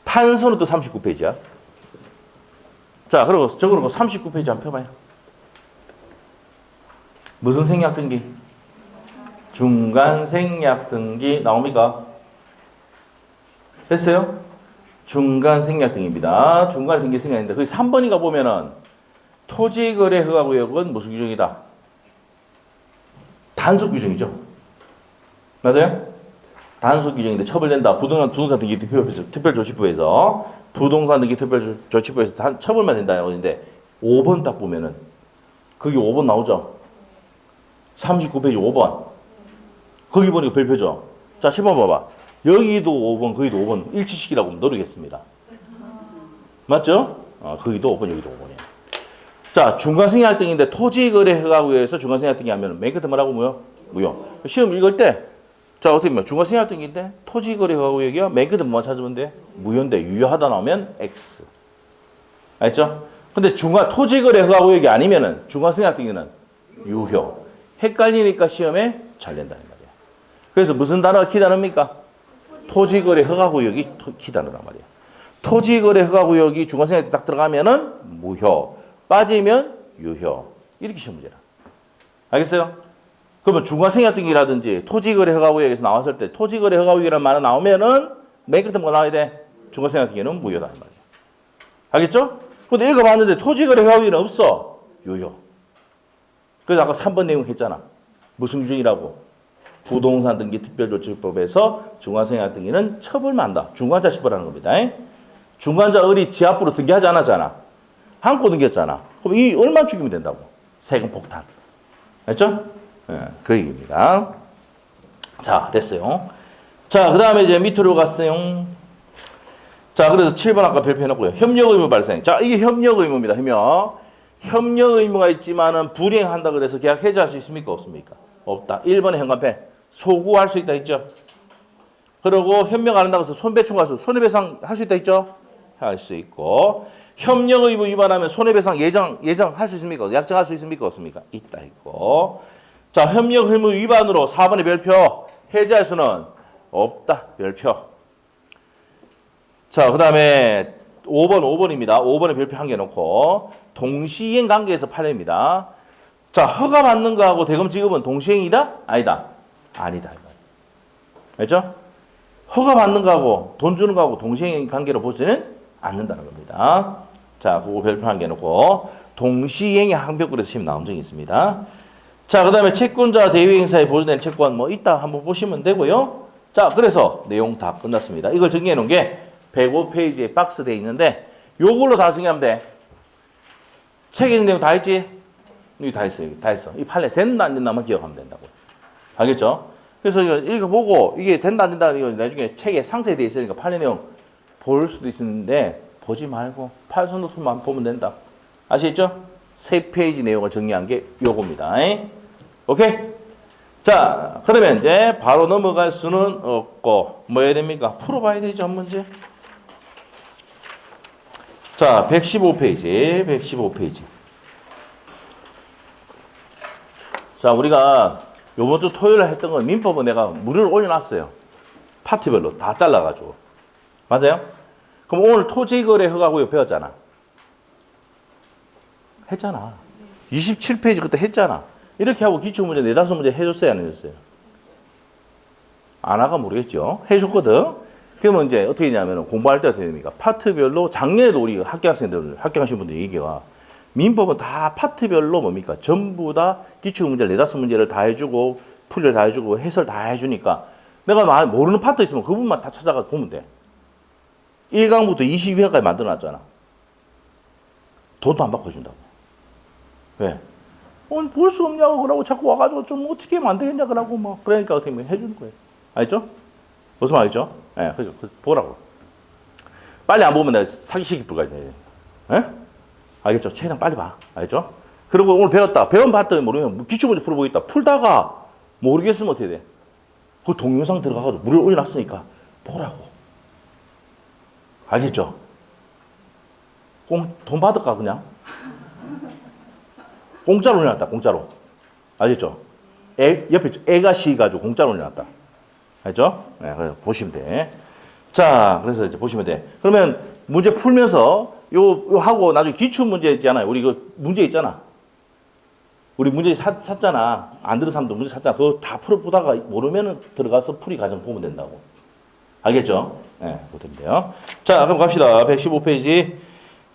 판서는 또 39페이지야. 자, 그리고 적어놓고 39페이지 한번 펴봐요. 무슨 생략 등기? 중간 생략 등기 나옵니까? 됐어요? 중간 생략 등기입니다. 중간 등기 생략인데 거기 3번이가 보면은 토지거래 허가구역은 무슨 규정이다? 단속 규정이죠. 맞아요? 단속 규정인데 처벌된다. 부동산 등기 특별조치부에서 부동산 등기 특별조치부에서 처벌만 된다는 건데 5번 딱 보면은 거기 5번 나오죠. 39페이지 5번. 거기 보니까 별표죠. 자, 10번 봐봐. 여기도 5번, 거기도 5번 일치시키라고 노리겠습니다. 맞죠? 거기도 5번, 여기도 5번이에요. 자, 중간승인 할등인데 토지거래허가구역에서 중간승인 할등이 하면 맨 끝에 뭐라고 무효. 시험 읽을 때 자, 어떻게 보면 중간승인 할등인데 토지거래허가구역이야. 맨 끝에 뭐만 찾으면 돼? 무효인데 유효하다 나오면 X. 알죠? 근데 토지거래허가구역이 아니면은 중간승인 할등에는 유효. 헷갈리니까 시험에 잘 낸다는 말이야. 그래서 무슨 단어가 키 단어입니까? 토지거래허가구역이 키 단어란 말이야. 토지거래허가구역이 중간승인 할등 딱 들어가면은 무효. 빠지면 유효. 이렇게 시험 문제라. 알겠어요? 그러면 중간승인등기라든지 토지거래허가구역에서 나왔을 때 토지거래허가구역이라는 말이 나오면은 맨 끝에 뭐가 나와야 돼? 중간승인등기는 무효다. 말이야. 알겠죠? 근데 읽어봤는데 토지거래허가구역은 없어. 유효. 그래서 아까 3번 내용 했잖아. 무슨 규정이라고? 부동산 등기 특별조치법에서 중간승인등기는 처벌만 한다. 중간자 처벌하는 겁니다. 중간자 을이 지 앞으로 등기하지 않았잖아. 한고 등기했잖아. 그럼 이 얼마 죽이면 된다고? 세금 폭탄. 알죠? 네, 그 얘기입니다. 자, 됐어요. 자, 그 다음에 이제 밑으로 갔어요. 자, 그래서 7번 아까 발표해놨고요. 협력 의무 발생. 자, 이게 협력 의무입니다. 협력 의무가 있지만은 불이행한다 그래서 계약 해지할 수 있습니까? 없습니까? 없다. 1번에 현관패. 소구할 수 있다 했죠? 그리고 협력 안 한다고 해서 손배충할 손해배상 할 수 있다 했죠? 할 수 있고. 협력 의무 위반하면 손해배상 예정할 수 있습니까? 약정할 수 있습니까? 없습니까? 있다 있고. 자, 협력 의무 위반으로 4번의 별표 해지할 수는 없다. 별표. 자, 그 다음에 5번입니다. 5번의 별표 한 개 놓고 동시이행 관계에서 판례입니다. 자, 허가받는 거하고 대금 지급은 동시이행이다? 아니다. 아니다. 알죠? 허가받는 거하고 돈 주는 거하고 동시이행 관계로 보지는 않는다는 겁니다. 자, 그거 별표 한 개 놓고 동시이행의 항변권에서 시험 나온 적이 있습니다. 자, 그 다음에 채권자 대위행사에 보존된 채권 뭐 있다 한번 보시면 되고요. 자, 그래서 내용 다 끝났습니다. 이걸 정리해 놓은 게 105페이지에 박스 돼 있는데 요걸로 다 정리하면 돼. 책에 있는 내용 다 했지? 여기 다 했어. 여기 다 했어. 이 판례 된다 안 된다만 기억하면 된다고. 알겠죠? 그래서 이거 읽어보고 이게 된다 안 된다 이거 나중에 책에 상세히 돼 있으니까 판례 내용 볼 수도 있는데 보지 말고 팔손노트만 보면 된다. 아시겠죠? 3페이지 내용을 정리한 게 요겁니다. 오케이? 자, 그러면 이제 바로 넘어갈 수는 없고 뭐 해야 됩니까? 풀어봐야 되죠, 문제. 자, 115페이지. 자, 우리가 요번 주 토요일에 했던 건 민법은 내가 무료로 올려놨어요. 파트별로 다 잘라가지고. 맞아요? 그럼 오늘 토지거래 허가구역 배웠잖아. 했잖아. 27페이지 그때 했잖아. 이렇게 하고 기출문제 4-5문제 해줬어요, 안 해줬어요? 안 하가 모르겠죠. 해줬거든. 그러면 이제 어떻게 되냐면 공부할 때 어떻게 됩니까? 파트별로 작년에도 우리 합격하신 분들 얘기가 민법은 다 파트별로 뭡니까? 전부 다 기출문제 4-5문제를 다 해주고 풀이를 다 해주고 해설 다 해주니까 내가 모르는 파트 있으면 그 부분만 다 찾아가 보면 돼. 1강부터 22강까지 만들어놨잖아. 돈도 안 받고 해준다고. 왜? 볼 수 없냐고 그러고 자꾸 와가지고 좀 어떻게 하면 안 되겠냐 그러고 뭐 그러니까 어떻게 보면 해주는 거예요. 알죠? 무슨 말이죠? 예, 네, 그러니까 보라고. 빨리 안 보면 내가 사기시킬 불가능해. 예? 알겠죠? 최대한 빨리 봐. 알죠? 그리고 오늘 배웠다. 봤더니 모르면 기출문제 풀어보겠다. 풀다가 모르겠으면 어떻게 돼? 그 동영상 들어가가지고 무료로 올려놨으니까 보라고. 알겠죠? 돈 받을까 그냥? 공짜로 올려놨다. 공짜로. 알겠죠? 옆에 애가 시가지고 공짜로 올려놨다. 알죠? 네, 그래서 보시면 돼. 자, 그래서 이제 보시면 돼. 그러면 문제 풀면서 요 하고 나중에 기출 문제 있잖아요. 우리 그 문제 있잖아. 우리 문제 샀잖아. 안 들은 사람도 문제 샀잖아. 그거 다 풀어보다가 모르면은 들어가서 풀이 과정 보면 된다고. 알겠죠? 네, 보면 돼요. 자, 그럼 갑시다. 115페이지.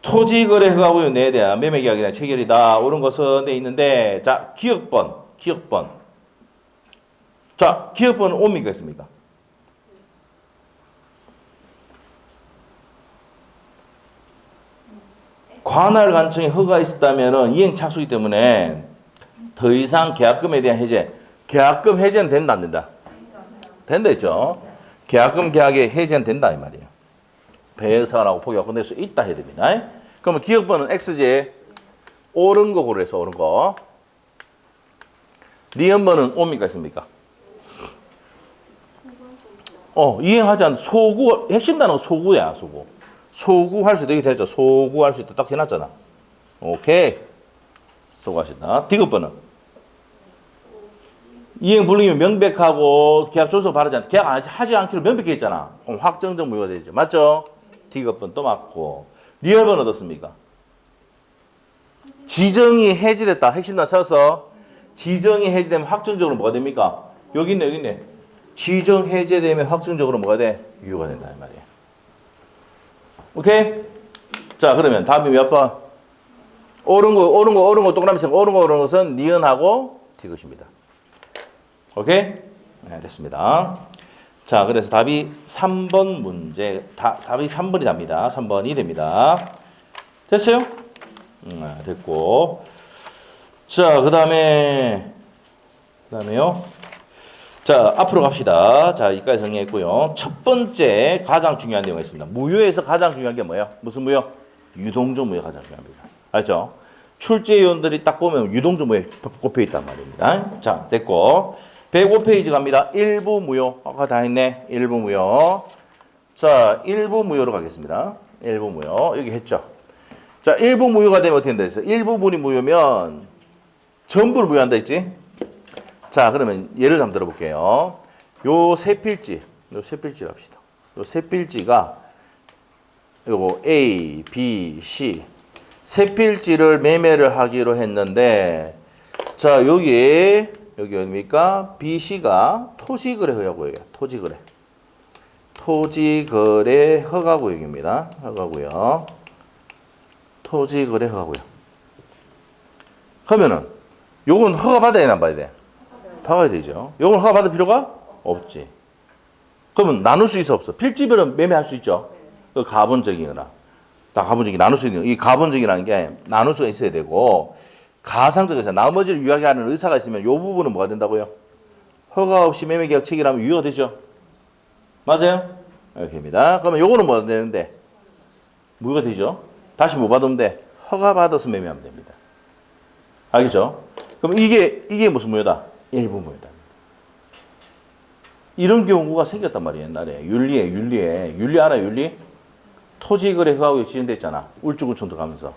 토지거래 허가구역 내에 대한 매매계약에 대한 체결이다. 옳은 것은 돼 있는데, 자, 기억번. 자, 기억번은 옵니까 있습니까? 관할 관청에 허가가 있었다면 이행 착수이기 때문에 더 이상 계약금에 대한 해제. 계약금 해제는 된다 안 된다? 된다 했죠. 계약금 계약의 해제는 된다 이 말이에요. 배역사관하고 포기하고 끝낼 수 있다 해야 됩니다. 그러면 기억번호는 X제 옳은 거 고르해서 옳은 거. 니은번은 옵니까 있습니까? 이행하지 않는 소구, 핵심 단어가 소구야, 소구. 소구할 수 있게 되죠. 소구할 수 있다 딱 해놨잖아. 오케이. 소구하신다. 디귿번은 이행 불능이면 명백하고 계약 존속 바르지 않다. 계약 하지 않기로 명백해 있잖아. 그럼 확정적 무효가 되죠. 맞죠? 디귿번 또 맞고. 리얼번 어떻습니까? 지정이 해지됐다. 핵심 단어 찾았어. 지정이 해지되면 확정적으로 뭐가 됩니까? 여기 있네, 여기 있네. 지정 해제되면 확정적으로 뭐가 돼? 유효가 된다 이 말이야. 오케이? 자, 그러면 답이 몇 번? 옳은 거 동그라미처럼 옳은 것은 니은하고 디귿입니다. 오케이? 네, 됐습니다. 자, 그래서 답이 3번 문제, 답이 3번이 답니다. 3번이 됩니다. 됐어요? 됐고. 자, 그 다음에요. 자, 앞으로 갑시다. 자, 여기까지 정리했고요. 첫 번째 가장 중요한 내용이 있습니다. 무효에서 가장 중요한 게 뭐예요? 무슨 무효? 유동적 무효가 가장 중요합니다. 알죠? 출제 요원들이 딱 보면 유동적 무효에 꼽혀 있단 말입니다. 자, 됐고. 105페이지 갑니다. 일부 무효. 아까 다 했네. 일부 무효. 자, 일부 무효로 가겠습니다. 일부 무효. 여기 했죠. 자, 일부 무효가 되면 어떻게 된다 했어요? 일부분이 무효면 전부를 무효한다 했지? 자, 그러면 예를 한번 들어볼게요. 요 세 필지를 합시다. 요 세 필지가 요거 A, B, C 세 필지를 매매를 하기로 했는데, 자, 여기 어딥니까? B, C가 토지거래 허가구역이에요. 토지거래 허가구역입니다. 허가구역. 토지거래 허가구역. 그러면은 요건 허가 받아야 되나 안 받아야 돼? 받아야 되죠. 요건 허가 받을 필요가 없지. 그러면 나눌 수 있어 없어? 필지별로 매매할 수 있죠. 그 가본적이거나 다 가본적이 나눌 수 있는 이 가본적이라는 게 나눌 수가 있어야 되고, 가상적 의사 나머지를 유효하게 하는 의사가 있으면 요 부분은 뭐가 된다고요? 허가 없이 매매 계약 체결하면 유효가 되죠. 맞아요? 이렇게입니다. 그러면 요거는 뭐가 되는데? 무효가 되죠. 다시 뭐 받으면 돼? 허가 받아서 매매하면 됩니다. 알겠죠? 그럼 이게 무슨 무효다? 일부 무효다. 이런 경우가 생겼단 말이에요. 옛날에 윤리 알아요? 윤리? 토지거래 허가구역 지정됐잖아. 울주구청 들어가면서.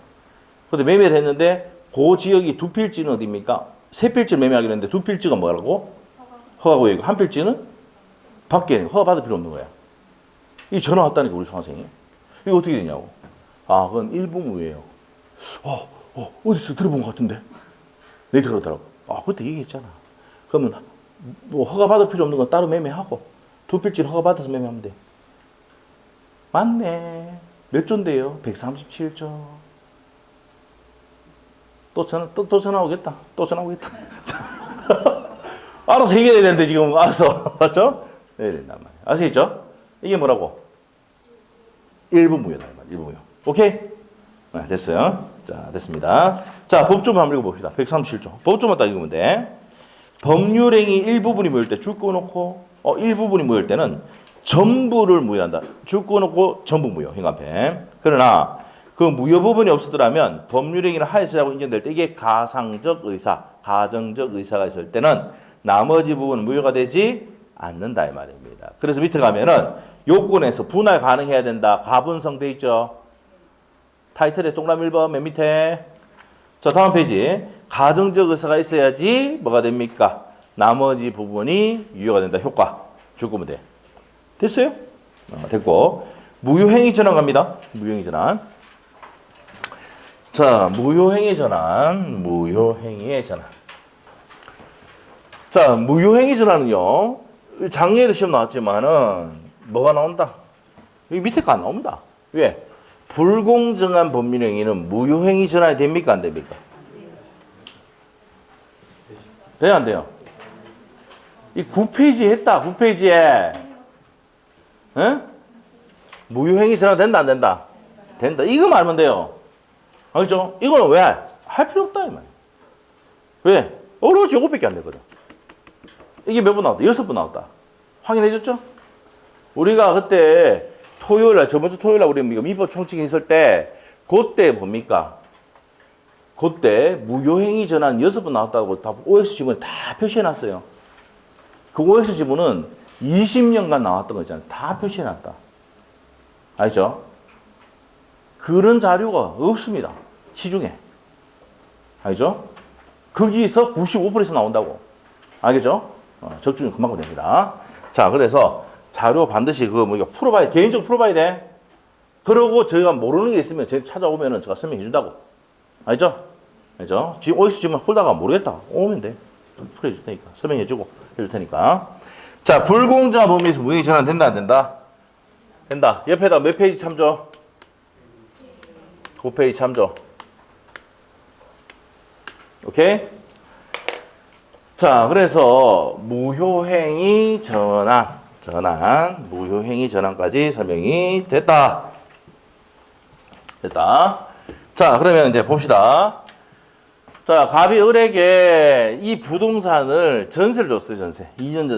근데 매매를 했는데 그 지역이 두 필지는 어디입니까? 세 필지를 매매하기로 했는데 두 필지가 뭐라고? 허가구역이고 한 필지는 밖에 허가 받을 필요 없는 거야. 이 전화 왔다니까 우리 수강생이. 이거 어떻게 되냐고. 아, 그건 일부 무효예요. 어디서 들어본 것 같은데? 내 들었더라고. 그때 얘기했잖아. 그러면 뭐 허가 받을 필요 없는 건 따로 매매하고 두 필지를 허가 받아서 매매하면 돼. 맞네. 몇 조인데요? 137조. 또 전화 오겠다. 알아서 해결해야 되는데 지금 알아서 맞죠? 해야 된단 말이야. 아시겠죠? 이게 뭐라고? 일부 무효다. 일부 무효. 오케이? 네, 됐어요. 자, 됐습니다. 자, 법조문 한번 읽어봅시다. 137조. 법조문 딱 읽으면 돼. 법률행위 일부분이 무효일 때 줄 꺼놓고, 일부분이 무효일 때는 전부를 무효한다. 줄 꺼놓고 전부 무효. hin간펜. 그러나 그 무효 부분이 없었더라면 법률행위를 하였으라고 인정될 때 이게 가상적 의사, 가정적 의사가 있을 때는 나머지 부분은 무효가 되지 않는다 이 말입니다. 그래서 밑에 가면은 요건에서 분할 가능해야 된다. 가분성 돼 있죠. 타이틀에 동그라미 1번 맨 밑에. 자, 다음 페이지. 가정적 의사가 있어야지 뭐가 됩니까? 나머지 부분이 유효가 된다. 효과. 줄 거면 돼. 됐어요? 됐고. 무효행위 전환 갑니다. 무효행위 전환. 자, 무효행위 전환. 무효행위의 전환. 자, 무효행위 전환은요. 작년에도 시험 나왔지만은 뭐가 나온다? 여기 밑에 거 안 나옵니다. 왜? 불공정한 법률행위는 무효행위 전환이 됩니까? 안 됩니까? 돼요? 안 돼요? 이 9페이지 했다. 9페이지에 에? 무효행위 전환 된다 안 된다? 된다. 이거만 알면 돼요. 알겠죠? 이거는 왜? 할 필요 없다 이 말이야. 왜? 어려워지 5밖에 안 되거든. 이게 몇 번 나왔다? 6번 나왔다. 확인해 줬죠? 우리가 그때 토요일 날, 저번 주 토요일 날 우리 민법 총칙 했을 때, 그때 뭡니까? 그때 무효행위 전환 6번 나왔다고 다 OX 지문에 다 표시해놨어요. 그 OX 지문은 20년간 나왔던 거 있잖아요. 다 표시해놨다. 알죠? 그런 자료가 없습니다. 시중에. 알죠? 거기서 95%에서 나온다고. 알겠죠? 적중이 그만큼 됩니다. 자, 그래서 자료 반드시 그거 뭐 풀어봐야, 개인적으로 풀어봐야 돼. 그러고 저희가 모르는 게 있으면 저희 찾아오면은 제가 설명해 준다고. 알죠? 알죠? 지금 OX 지문 풀다가 모르겠다. 오면 돼. 풀어줄 테니까. 설명해 주고 해줄 테니까. 자, 불공정한 범위에서 무효행위 전환 된다, 안 된다? 된다. 옆에다 몇 페이지 참조? 9페이지 참조. 오케이? 자, 그래서 무효행위 전환, 무효행위 전환까지 설명이 됐다. 됐다. 자, 그러면 이제 봅시다. 자, 갑이 을에게 이 부동산을 전세를 줬어요, 전세. 2년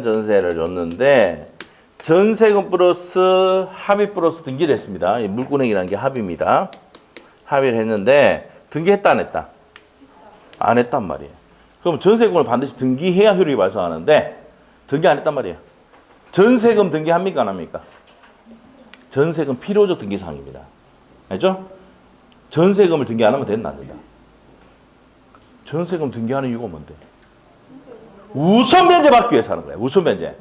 전세를 줬는데, 전세금 플러스 합의 플러스 등기를 했습니다. 이 물권액이라는 게 합의입니다. 합의를 했는데, 등기했다, 안 했다? 안 했단 말이에요. 그럼 전세금을 반드시 등기해야 효력이 발생하는데, 등기 안 했단 말이에요. 전세금 등기합니까, 안 합니까? 전세금 필요적 등기사항입니다. 알죠? 전세금을 등기 안 하면 된다, 안 된다? 전세금 등기하는 이유가 뭔데? 우선 변제 받기 위해서 하는 거야. 우선 변제.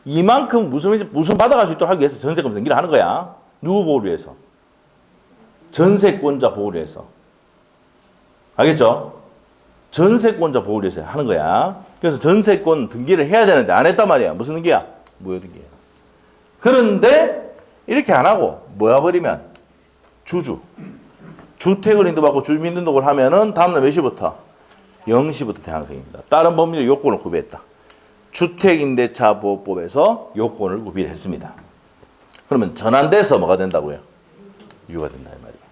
이만큼 우선 받아갈 수 있도록 하기 위해서 전세금 등기를 하는 거야. 누구 보호를 위해서? 전세권자 보호를 위해서. 알겠죠? 전세권자 보호를 위해서 하는 거야. 그래서 전세권 등기를 해야 되는데 안 했단 말이야. 무슨 등기야? 무효 등기야. 그런데 이렇게 안 하고 뭐야 버리면 주택을 인도받고 주민등록을 하면은 다음날 몇 시부터? 0시부터 대항생입니다. 다른 법률의 요건을 구비했다. 주택임대차보호법에서 요건을 구비를 했습니다. 그러면 전환돼서 뭐가 된다고요? 유효가 된다 이 말이에요.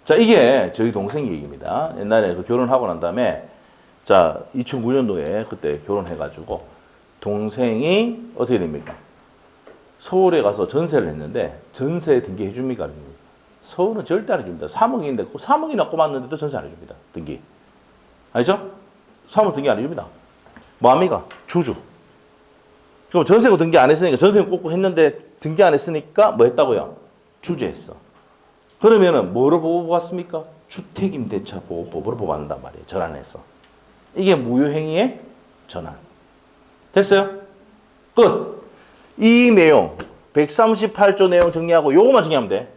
자, 이게 저희 동생 얘기입니다. 옛날에 그 결혼하고 난 다음에 자 2009년도에 그때 결혼해가지고 동생이 어떻게 됩니까? 서울에 가서 전세를 했는데 전세 등기해 줍니까? 서울은 절대 안 해줍니다. 3억인데 3억이나 꼽았는데도 전세 안 해줍니다. 등기. 알죠? 3억 등기 안 해줍니다. 뭐합니까? 주주. 그럼 전세금 등기 안 했으니까 전세금 꽂고 했는데 등기 안 했으니까 뭐 했다고요? 주주했어. 그러면은 뭐로 보호받습니까? 주택임대차 보호법으로 보호받는단 말이에요. 전환해서. 이게 무효행위의 전환. 됐어요? 끝. 이 내용 138조 내용 정리하고 요거만 정리하면 돼.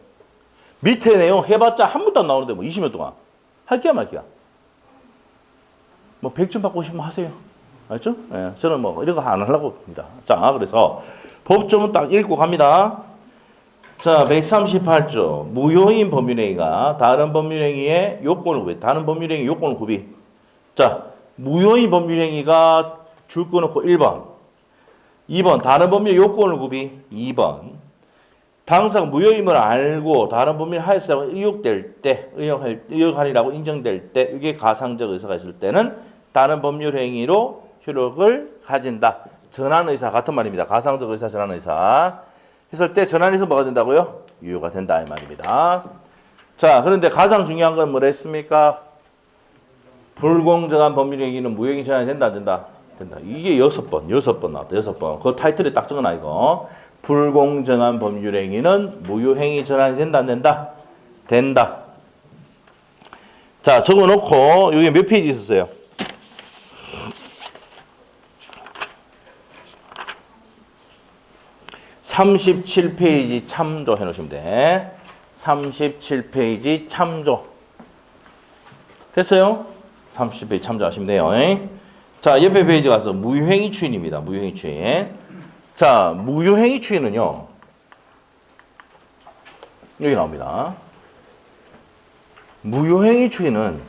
밑에 내용 해봤자 한 번도 안 나오는데 뭐 20년 동안 할게야 말게야. 뭐 100점 받고 싶으면 하세요. 알죠? 예, 저는 뭐 이런 거 안 하려고 합니다. 자, 그래서 법조문 딱 읽고 갑니다. 자, 138조 무효인 법률행위가 다른 법률행위의 요건을 구비. 다른 법률행위 요건을 구비. 자, 무효인 법률행위가 줄 거 놓고 1번. 2번 다른 법률 요건을 구비. 2번 당사가 무효임을 알고 다른 법률 하에서 의혹될 때, 의혹하리라고 인정될 때, 이게 가상적 의사가 있을 때는 다른 법률 행위로 효력을 가진다. 전환 의사 같은 말입니다. 가상적 의사, 전환 의사 했을 때 전환해서 뭐가 된다고요? 유효가 된다 이 말입니다. 자, 그런데 가장 중요한 건 뭐라 했습니까? 불공정한 법률 행위는 무효행위 전환이 된다 안 된다? 된다. 이게 6번 나왔다. 6번. 그 타이틀에 딱 적어놔 이거. 불공정한 법률 행위는 무효행위 전환이 된다 안 된다? 된다. 자, 적어놓고 여기 몇 페이지 있었어요? 37페이지 참조 해놓으시면 돼. 37페이지 참조. 됐어요? 37페이지 참조하시면 돼요. 자, 옆에 페이지 가서 무효행위 추인입니다. 무효행위 추인. 자, 무효행위 추인은요. 여기 나옵니다. 무효행위 추인은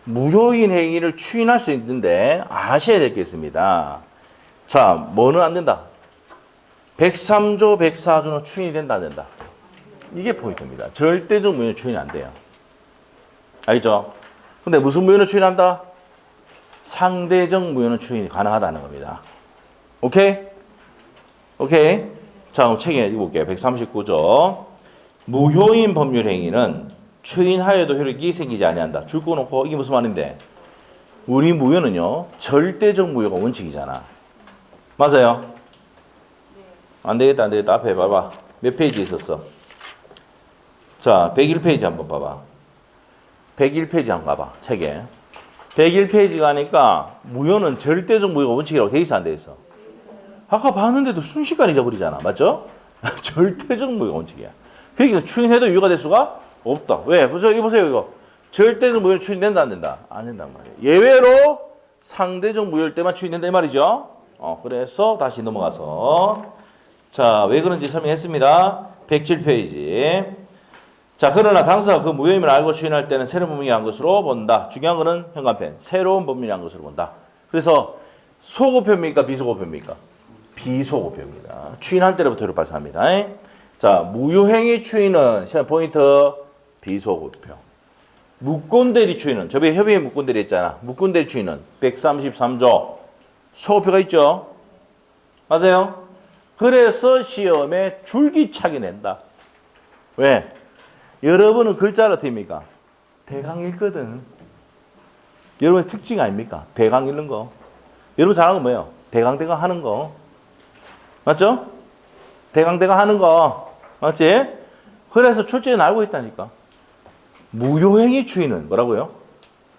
무효인 행위를 추인할 수 있는데 아셔야 될 게 있습니다. 자, 뭐는 안 된다? 103조, 104조는 추인이 된다, 안 된다? 이게 포인트입니다. 절대적 무효는 추인이 안 돼요. 알죠? 근데 무슨 무효는 추인한다? 상대적 무효는 추인이 가능하다는 겁니다. 오케이? 오케이? 자, 그럼 책에 읽어볼게요. 139조. 무효인 법률 행위는 추인하여도 효력이 생기지 아니한다. 줄 거 놓고 이게 무슨 말인데? 우리 무효는요. 절대적 무효가 원칙이잖아. 맞아요? 안 되겠다, 안 되겠다. 앞에 봐봐. 몇 페이지에 있었어? 자, 101페이지 한번 봐봐. 101페이지 한번 가봐. 책에. 101페이지 가니까 무효는 절대적 무효가 원칙이라고 돼 있어, 안 돼 있어? 아까 봤는데도 순식간에 잊어버리잖아. 맞죠? 절대적 무효가 원칙이야. 그러니까 추인해도 유효가 될 수가 없다. 왜? 보세요, 이거 보세요, 이거. 절대적 무효는 추인된다, 안 된다? 안 된단 말이에요. 예외로 상대적 무효일 때만 추인된다, 이 말이죠. 그래서 다시 넘어가서. 자, 왜 그런지 설명했습니다. 107페이지. 자, 그러나 당사가 그 무효임을 알고 추인할 때는 새로운 법률이 한 것으로 본다. 중요한 거는 현관펜. 새로운 법률이 한 것으로 본다. 그래서 소급표입니까? 비소급표입니까? 비소급표입니다. 추인한 때로부터 효력 발생합니다. 자, 무효행위 추인은 시험 포인트 비소급표. 무권대리 추인은 저번에 협의회 무권대리 했잖아. 무권대리 추인은 133조 소급표가 있죠. 맞아요? 그래서 시험에 줄기차게 낸다. 왜? 여러분은 글자를 어떻게 입니까? 대강 읽거든. 여러분의 특징 아닙니까? 대강 읽는 거. 여러분 잘하는 건 뭐예요? 대강 하는 거. 맞죠? 대강 하는 거. 맞지? 그래서 출제는 알고 있다니까. 무효행위 추인은 뭐라고요?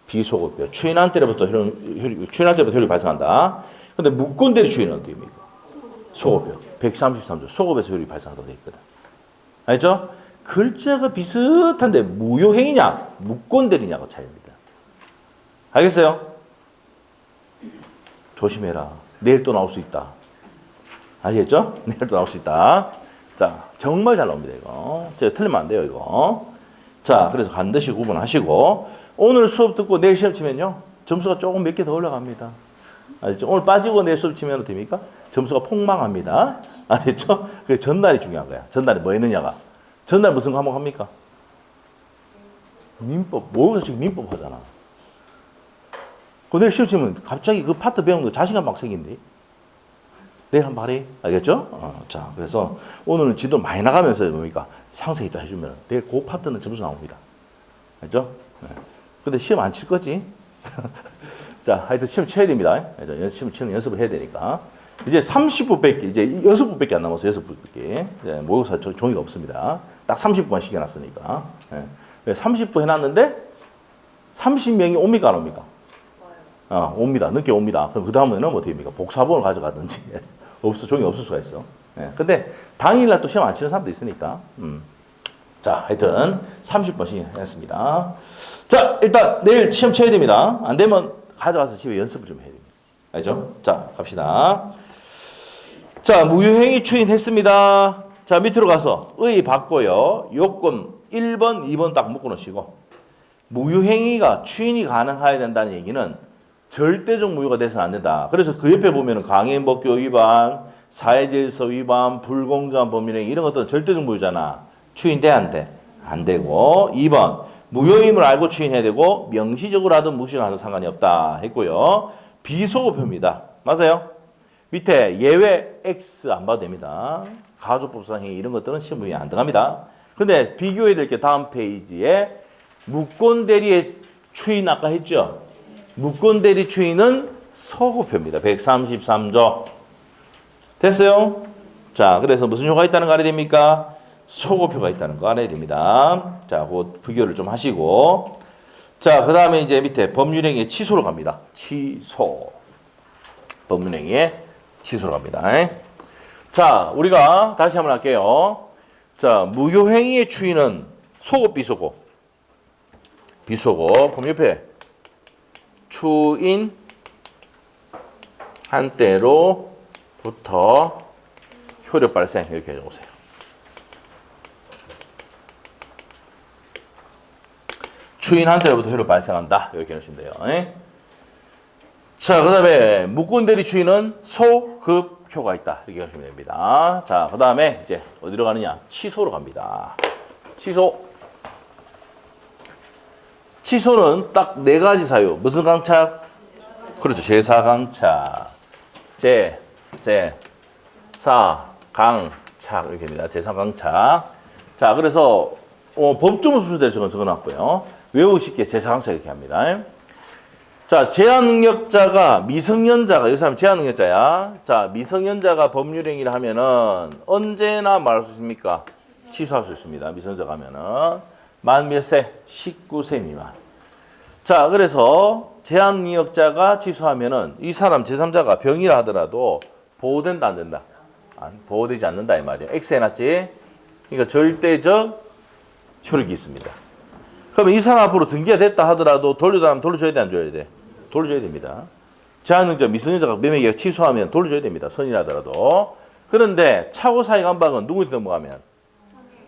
비소급표. 추인한 때로부터 효력이 발생한다. 근데 무권대리 추인은 어떻게입니까? 소급표. 133조. 소급에서 효력이 발생한다고 되어 있거든. 알죠? 글자가 비슷한데 무효행위냐, 무권대리냐가 차이입니다. 알겠어요? 조심해라. 내일 또 나올 수 있다. 아시겠죠? 내일 또 나올 수 있다. 자, 정말 잘 나옵니다, 이거. 제가 틀리면 안 돼요, 이거. 자, 그래서 반드시 구분하시고, 오늘 수업 듣고 내일 시험 치면요, 점수가 조금 몇 개 더 올라갑니다. 아시죠? 오늘 빠지고 내일 수업 치면 됩니까? 점수가 폭망합니다. 아시죠? 그게 전날이 중요한 거야. 전날에 뭐 했느냐가. 전날 무슨 과목 합니까? 민법. 모의고사 지금 민법 하잖아. 그 내일 시험 치면 갑자기 그 파트 배우는 거 자신감 막 생긴대. 내일 한번 말해. 알겠죠? 자, 그래서 오늘은 지도 많이 나가면서 뭡니까? 상세히 또 해주면 내일 그 파트는 점수 나옵니다. 알죠? 네. 근데 시험 안 칠 거지? 자, 하여튼 시험 쳐야 됩니다. 시험 치는 연습을 해야 되니까. 이제 30분밖에, 이제 6분밖에 안 남았어요. 6분밖에. 모의고사 종이가 없습니다. 딱 30분만 시켜놨으니까. 네. 30분 해놨는데 30명이 옵니까, 안 옵니까? 옵니다. 늦게 옵니다. 그럼 그 다음에는 뭐 어떻게 됩니까? 복사본을 가져가든지. 종이 없을 수가 있어. 근데 당일날 또 시험 안 치는 사람도 있으니까. 자, 하여튼 30번씩 했습니다. 자, 일단 내일 시험 쳐야 됩니다. 안 되면 가져가서 집에 연습을 좀 해야 됩니다. 알죠? 자, 갑시다. 자, 무효행위 추인했습니다. 자, 밑으로 가서 의 받고요. 요건 1번, 2번 딱 묶어 놓으시고, 무효행위가 추인이 가능해야 된다는 얘기는 절대적 무효가 돼서는 안 된다. 그래서 그 옆에 보면 강행법규 위반, 사회질서 위반, 불공정한 법률행위 이런 것들은 절대적 무효잖아. 추인돼 안 돼? 안 되고. 2번 무효임을 알고 추인해야 되고 명시적으로 하든 무시를 하든 상관이 없다 했고요. 비소급표입니다. 맞아요? 밑에 예외 X 안 봐도 됩니다. 가족법상 행위 이런 것들은 시험에 안 들어갑니다. 근데 비교해야 될 게 다음 페이지에 무권대리의 추인 아까 했죠? 무권대리 추인은 소급표입니다. 133조. 됐어요? 자, 그래서 무슨 효과가 있다는 거 알아야 됩니까? 소급표가 있다는 거 알아야 됩니다. 자, 그 비교를 좀 하시고. 자, 그 다음에 이제 밑에 법률행위의 취소로 갑니다. 취소. 법률행위의 취소로 갑니다. 자, 우리가 다시 한번 할게요. 자, 무효행위의 추인은 소급, 비소급. 비소급. 그럼 옆에 추인 한때로부터 효력 발생 이렇게 해주세요. 추인 한때로부터 효력 발생한다 이렇게 해주시면 돼요. 자, 그 다음에 무권대리 추인은 소급효가 있다 이렇게 하시면 됩니다. 자, 그 다음에 이제 어디로 가느냐? 취소로 갑니다. 취소. 취소는 딱 4가지 사유. 무슨 강착? 그렇죠. 제사 강착. 사 강착 이렇게 됩니다. 제4강착. 자, 그래서 법조문 순서대로 적어놨고요. 외우기 쉽게 제4강착 이렇게 합니다. 자, 제한능력자가 미성년자가 이 사람 제한능력자야. 자, 미성년자가 법률행위를 하면은 언제나 말할 수 있습니까? 취소할 수 있습니다. 미성년자가 하면은 만 몇 세? 19세 미만. 자, 그래서 제한능력자가 취소하면은 이 사람 제3자가 병이라 하더라도 보호된다 안 된다? 보호되지 않는다 이 말이야. X 해놨지? 그러니까 절대적 효력이 있습니다. 그러면 이 사람 앞으로 등기가 됐다 하더라도 돌려달라면 돌려줘야 돼 안 줘야 돼? 돌려줘야 됩니다. 제한능력자 미성년자가 매매계약 취소하면 돌려줘야 됩니다. 선이라 하더라도. 그런데 차고 사이 감박은 누구한테 넘어가면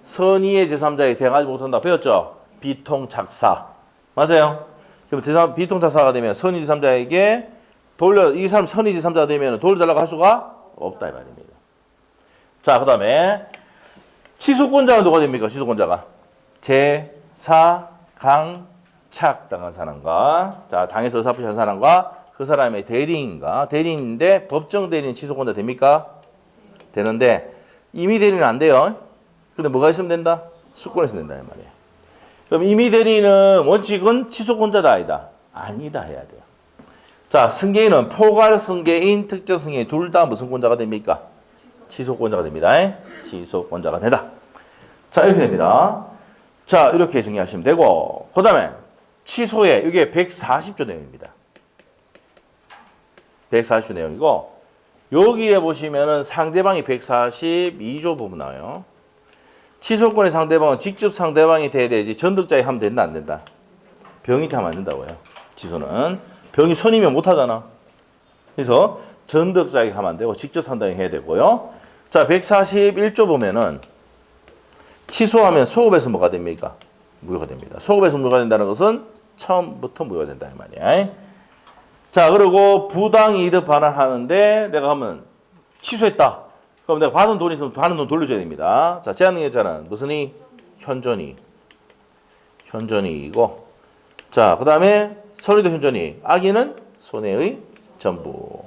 선의의 제3자에게 대항하지 못한다. 배웠죠? 비통착사. 맞아요? 그럼 비통착사가 되면 선의 제3자에게 이 사람 선의 제3자가 되면 돌려달라고 할 수가 없다 이 말입니다. 자, 그 다음에 취소권자가 누가 됩니까? 취소권자가 제4강착 당한 사람과 자, 당해서 의사표시한 사람과 그 사람의 대리인인데 법정 대리인 취소권자 됩니까? 되는데 임의 대리는 안 돼요. 근데 뭐가 있으면 된다? 수권이 있으면 된다 이 말이에요. 그럼 임의 대리인은 원칙은 취소권자다 아니다? 아니다 해야 돼요. 자, 승계인은 포괄 승계인, 특정 승계인 둘 다 무슨 권자가 됩니까? 취소권자가 됩니다. 취소권자가 된다. 자, 이렇게 됩니다. 자, 이렇게 정리하시면 되고, 그 다음에 취소에, 이게 140조 내용입니다. 140조 내용이고, 여기에 보시면은 상대방이 142조 부분 나와요. 취소권의 상대방은 직접 상대방이 돼야 되지, 전득자에 하면 된다, 안 된다? 병이 하면 안 된다고요. 취소는. 병이 선이면 못 하잖아. 그래서 전득자에게 하면 안 되고, 직접 상대방이 해야 되고요. 자, 141조 보면은, 취소하면 소급에서 뭐가 됩니까? 무효가 됩니다. 소급에서 무효가 된다는 것은 처음부터 무효가 된다 이 말이야. 자, 그리고 부당이득 반환하는데 내가 하면 취소했다. 그럼 내가 받은 돈이 있으면 받은 돈 돌려줘야 됩니다. 자, 제한능력자는 무슨 이? 현존이익이고 자, 그 다음에 선의도 현존이익. 악의는 손해의 전부.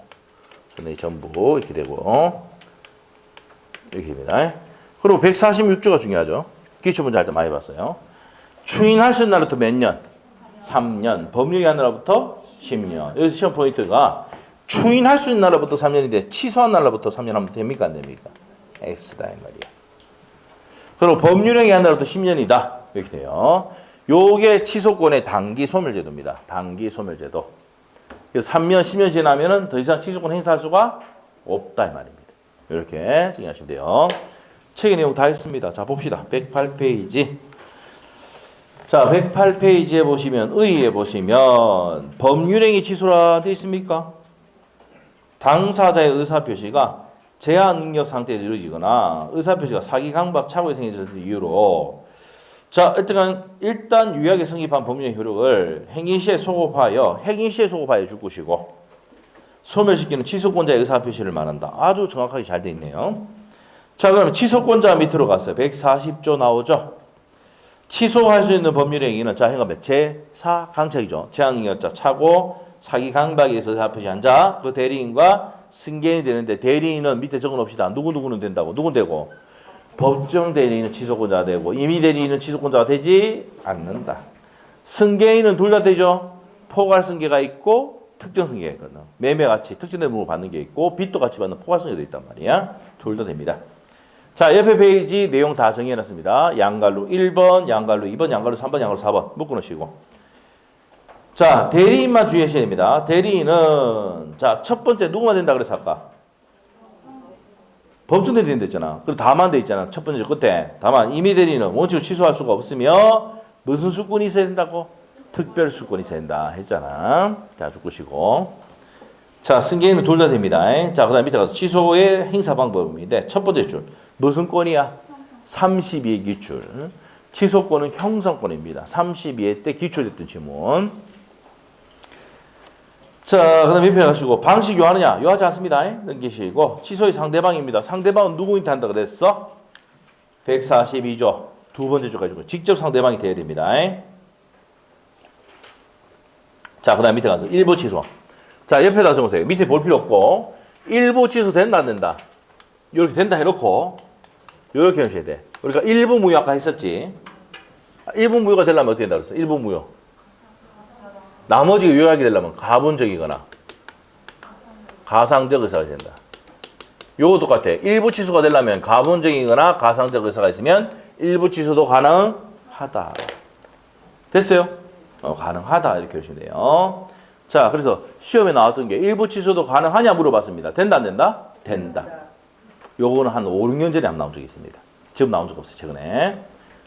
손해의 전부 이렇게 되고 이렇게 됩니다. 그리고 146조가 중요하죠. 기출문제 할 때 많이 봤어요. 추인할 수 있는 날부터 몇 년? 3년. 법률이 한 날부터 10년. 여기서 시험 포인트가 추인할 수 있는 날부터 3년인데 취소한 날부터 3년 하면 됩니까? 안 됩니까? X다 이 말이야. 그리고 법률행위 한 날부터 10년이다. 이렇게 돼요. 요게 취소권의 단기 소멸제도입니다. 단기 소멸제도. 3년, 10년 지나면은 더 이상 취소권 행사할 수가 없다 이 말입니다. 이렇게 정리하시면 돼요. 책의 내용 다 했습니다. 자, 봅시다. 108페이지. 자, 108페이지에 보시면, 의의에 보시면, 법률행위 취소라 되어 있습니까? 당사자의 의사표시가 제한 능력 상태에 이루어지거나, 의사표시가 사기, 강박, 착오에 생겨졌을 이유로, 자, 일단 유약에 성립한 법률의 효력을 행위시에 소급하여 줄 것이고, 소멸시키는 취소권자의 의사표시를 말한다. 아주 정확하게 잘 되어 있네요. 자, 그러면 취소권자 밑으로 갔어요. 140조 나오죠. 취소할 수 있는 법률행위는 자, 행업 제4강착이죠. 제한능력자 차고 사기 강박에 의해서 의사표시한 자, 그 대리인과 승계인이 되는데 대리인은 밑에 적어놓읍시다. 누구는 된다고. 누군 되고? 법정 대리인은 취소권자가 되고 임의 대리인은 취소권자가 되지 않는다. 승계인은 둘 다 되죠. 포괄 승계가 있고 특정 승계가 있거든. 매매같이 특정된 부분을 받는 게 있고 빚도 같이 받는 포괄 승계도 있단 말이야. 둘 다 됩니다. 자, 옆에 페이지 내용 다 정리해놨습니다. 양갈로 1번, 양갈로 2번, 양갈로 3번, 양갈로 4번 묶어놓으시고. 자, 대리인만 주의하셔야 됩니다. 대리인은 자, 첫 번째 누구만 된다 그랬어 아까? 법정 대리인 됐잖아. 그리고 다만 돼 있잖아. 첫 번째 끝에. 다만 임의 대리인은 원칙으로 취소할 수가 없으며 무슨 수권이 있어야 된다고? 특별 수권이 있어야 된다 했잖아. 자, 죽으시고. 자, 승계인은 둘 다 됩니다. 자, 그 다음 밑에 가서 취소의 행사 방법인데 첫 번째 줄. 무슨 권이야? 32의 기출. 취소권은 형성권입니다. 32회 때 기출됐던 지문. 자, 그 다음 옆에 가시고 방식 요하느냐? 요하지 않습니다. 넘기시고 취소의 상대방입니다. 상대방은 누구한테 한다 그랬어? 142조 두 번째 줄 가지고 직접 상대방이 돼야 됩니다. 자, 그 다음 밑에 가서 일부 취소. 자, 옆에다 적으세요. 밑에 볼 필요 없고 일부 취소 된다 안 된다? 이렇게 된다 해놓고 이렇게 해주셔야 돼. 우리가 일부 무효 아까 했었지. 일부 무효가 되려면 어떻게 된다 그랬어? 일부 무효. 나머지가 유효하게 되려면 가분적이거나 가상적 의사가 된다. 요거 똑같아. 일부 취소가 되려면 가분적이거나 가상적 의사가 있으면 일부 취소도 가능하다. 됐어요? 가능하다 이렇게 해주시면 돼요. 자, 그래서 시험에 나왔던 게 일부 취소도 가능하냐 물어봤습니다. 된다 안 된다? 된다. 요거는 한 5, 6년 전에 한번 나온 적이 있습니다. 지금 나온 적 없어요, 최근에.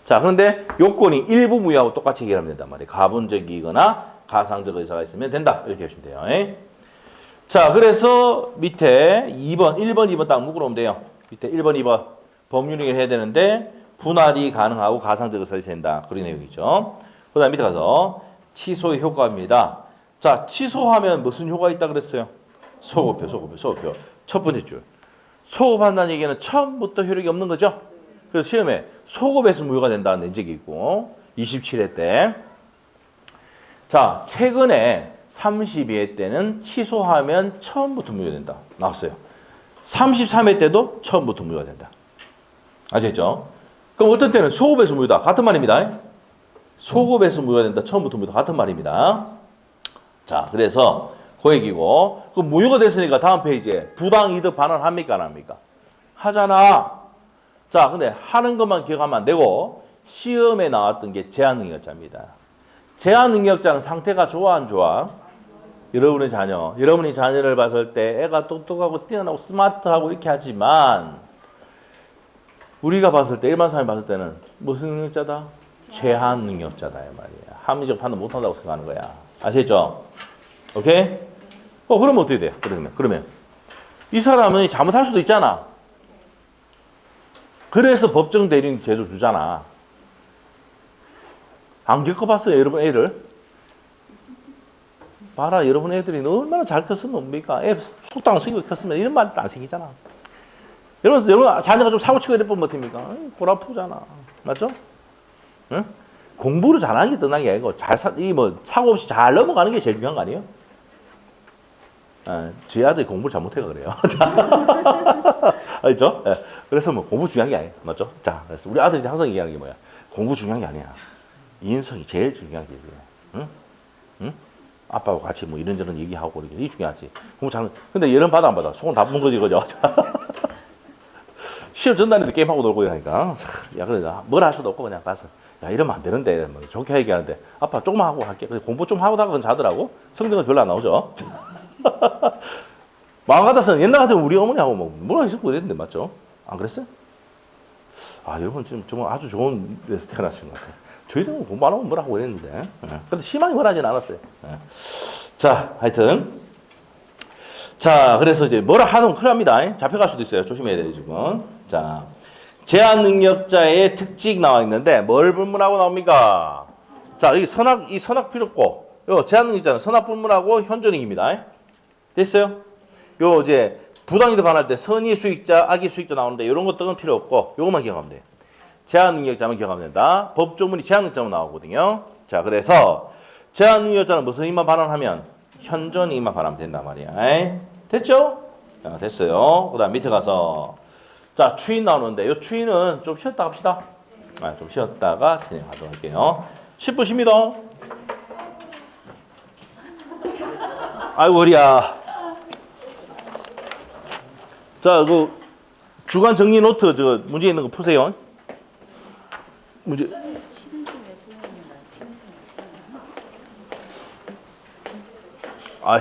자, 그런데 요건이 일부 무효하고 똑같이 해결하면 된단 말이에요. 가분적이거나 가상적 의사가 있으면 된다. 이렇게 해주시면 돼요. 자, 그래서 밑에 2번, 1번, 2번 딱 묶으면 돼요. 밑에 1번, 2번 법률행위를 해야 되는데 분할이 가능하고 가상적 의사가 있어야 된다. 그런 내용이죠. 그 다음 밑에 가서 취소의 효과입니다. 자, 취소하면 무슨 효과가 있다 그랬어요? 소급표. 첫 번째 줄. 소급한다는 얘기는 처음부터 효력이 없는 거죠. 그래서 시험에 소급에서 무효가 된다는 적이 있고 27회 때. 자, 최근에 32회 때는 취소하면 처음부터 무효된다. 나왔어요. 33회 때도 처음부터 무효가 된다. 아시겠죠? 그럼 어떤 때는 소급에서 무효다. 같은 말입니다. 소급에서 무효가 된다. 처음부터 무효다. 같은 말입니다. 자, 그래서 그 얘기고, 그 무효가 됐으니까 다음 페이지에 부당 이득 반환합니까? 안 합니까? 하잖아. 자, 근데 하는 것만 기억하면 안 되고 시험에 나왔던 게 제한능력자입니다. 제한능력자는 상태가 좋아 안 좋아? 여러분의 자녀, 여러분이 자녀를 봤을 때 애가 똑똑하고 뛰어나고 스마트하고 이렇게 하지만 우리가 봤을 때 일반 사람이 봤을 때는 무슨 능력자다? 제한능력자다 이 말이야. 합리적 판단 못한다고 생각하는 거야. 아시겠죠? 오케이? 그러면 어떻게 돼요? 그러면 이 사람은 잘못할 수도 있잖아. 그래서 법정 대리인 제도 주잖아. 안 겪어봤어요, 여러분 애를? 봐라, 여러분 애들이 얼마나 잘 컸으면 뭡니까? 애 속도 안 생기고 컸으면 이런 말도 안 생기잖아. 여러분 자녀가 좀 사고 치고 이럴 뻔 못합니까? 골 아프잖아. 맞죠? 응? 공부를 잘하는 게 떠난 게 아니고 사고 없이 잘 넘어가는 게 제일 중요한 거 아니에요? 제 아들이 공부를 잘못해가 그래요. 알죠? 네. 그래서 공부 중요한 게 아니에요. 맞죠? 자, 그래서 우리 아들이 항상 얘기하는 게 뭐야? 공부 중요한 게 아니야. 인성이 제일 중요한 게 응? 응? 아빠하고 같이 이런저런 얘기하고 이게 중요하지. 공부 잘. 근데 얘는 받아 안 받아? 속은 다 문 거지, 그죠? 시험 전날에도 게임하고 놀고 이러니까. 야, 그래, 뭘 할 수도 없고 그냥 가서. 야, 이러면 안 되는데. 좋게 얘기하는데. 아빠 조금만 하고 할게. 공부 좀 하고 다가 자더라고. 성적은 별로 안 나오죠. 마음 같아서는 옛날 같으면 우리 어머니하고 뭐라 했었고 그랬는데, 맞죠? 안 그랬어요? 여러분 지금 정말 아주 좋은 데서 태어나신 것 같아요. 저희들은 공부 안 하면 뭐라고 그랬는데. 근데 심하게 뭐라진 않았어요. 자, 하여튼. 자, 그래서 이제 뭐라 하면 큰일 납니다. 잡혀갈 수도 있어요. 조심해야 돼요, 지금. 자, 제한능력자의 특징 나와 있는데, 뭘 불문하고 나옵니까? 자, 이 선악 필요 없고, 요 제한능력자는 선악 불문하고 현존익입니다. 됐어요? 요 이제 부당이득 반할 때 선의 수익자, 악의 수익자 나오는데 이런 것들은 필요 없고 요것만 기억하면 돼요. 제한능력자만 기억하면 된다. 법조문이 제한능력자만 나오거든요. 자, 그래서 제한능력자는 무슨 힘만 반환하면 현존익만 반환하면 된단 말이야. 됐죠? 자, 됐어요. 그 다음 밑에 가서 자, 추인 나오는데 요 추인은 좀 쉬었다 합시다. 좀 쉬었다가 진행하도록 할게요. 10분 쉽니다. 아이고 허리야. 자, 그 주간 정리 노트 문제 있는 거 푸세요. 문제.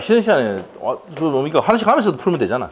쉬는 시간에 뭡니까? 하나씩 하면서도 풀면 되잖아.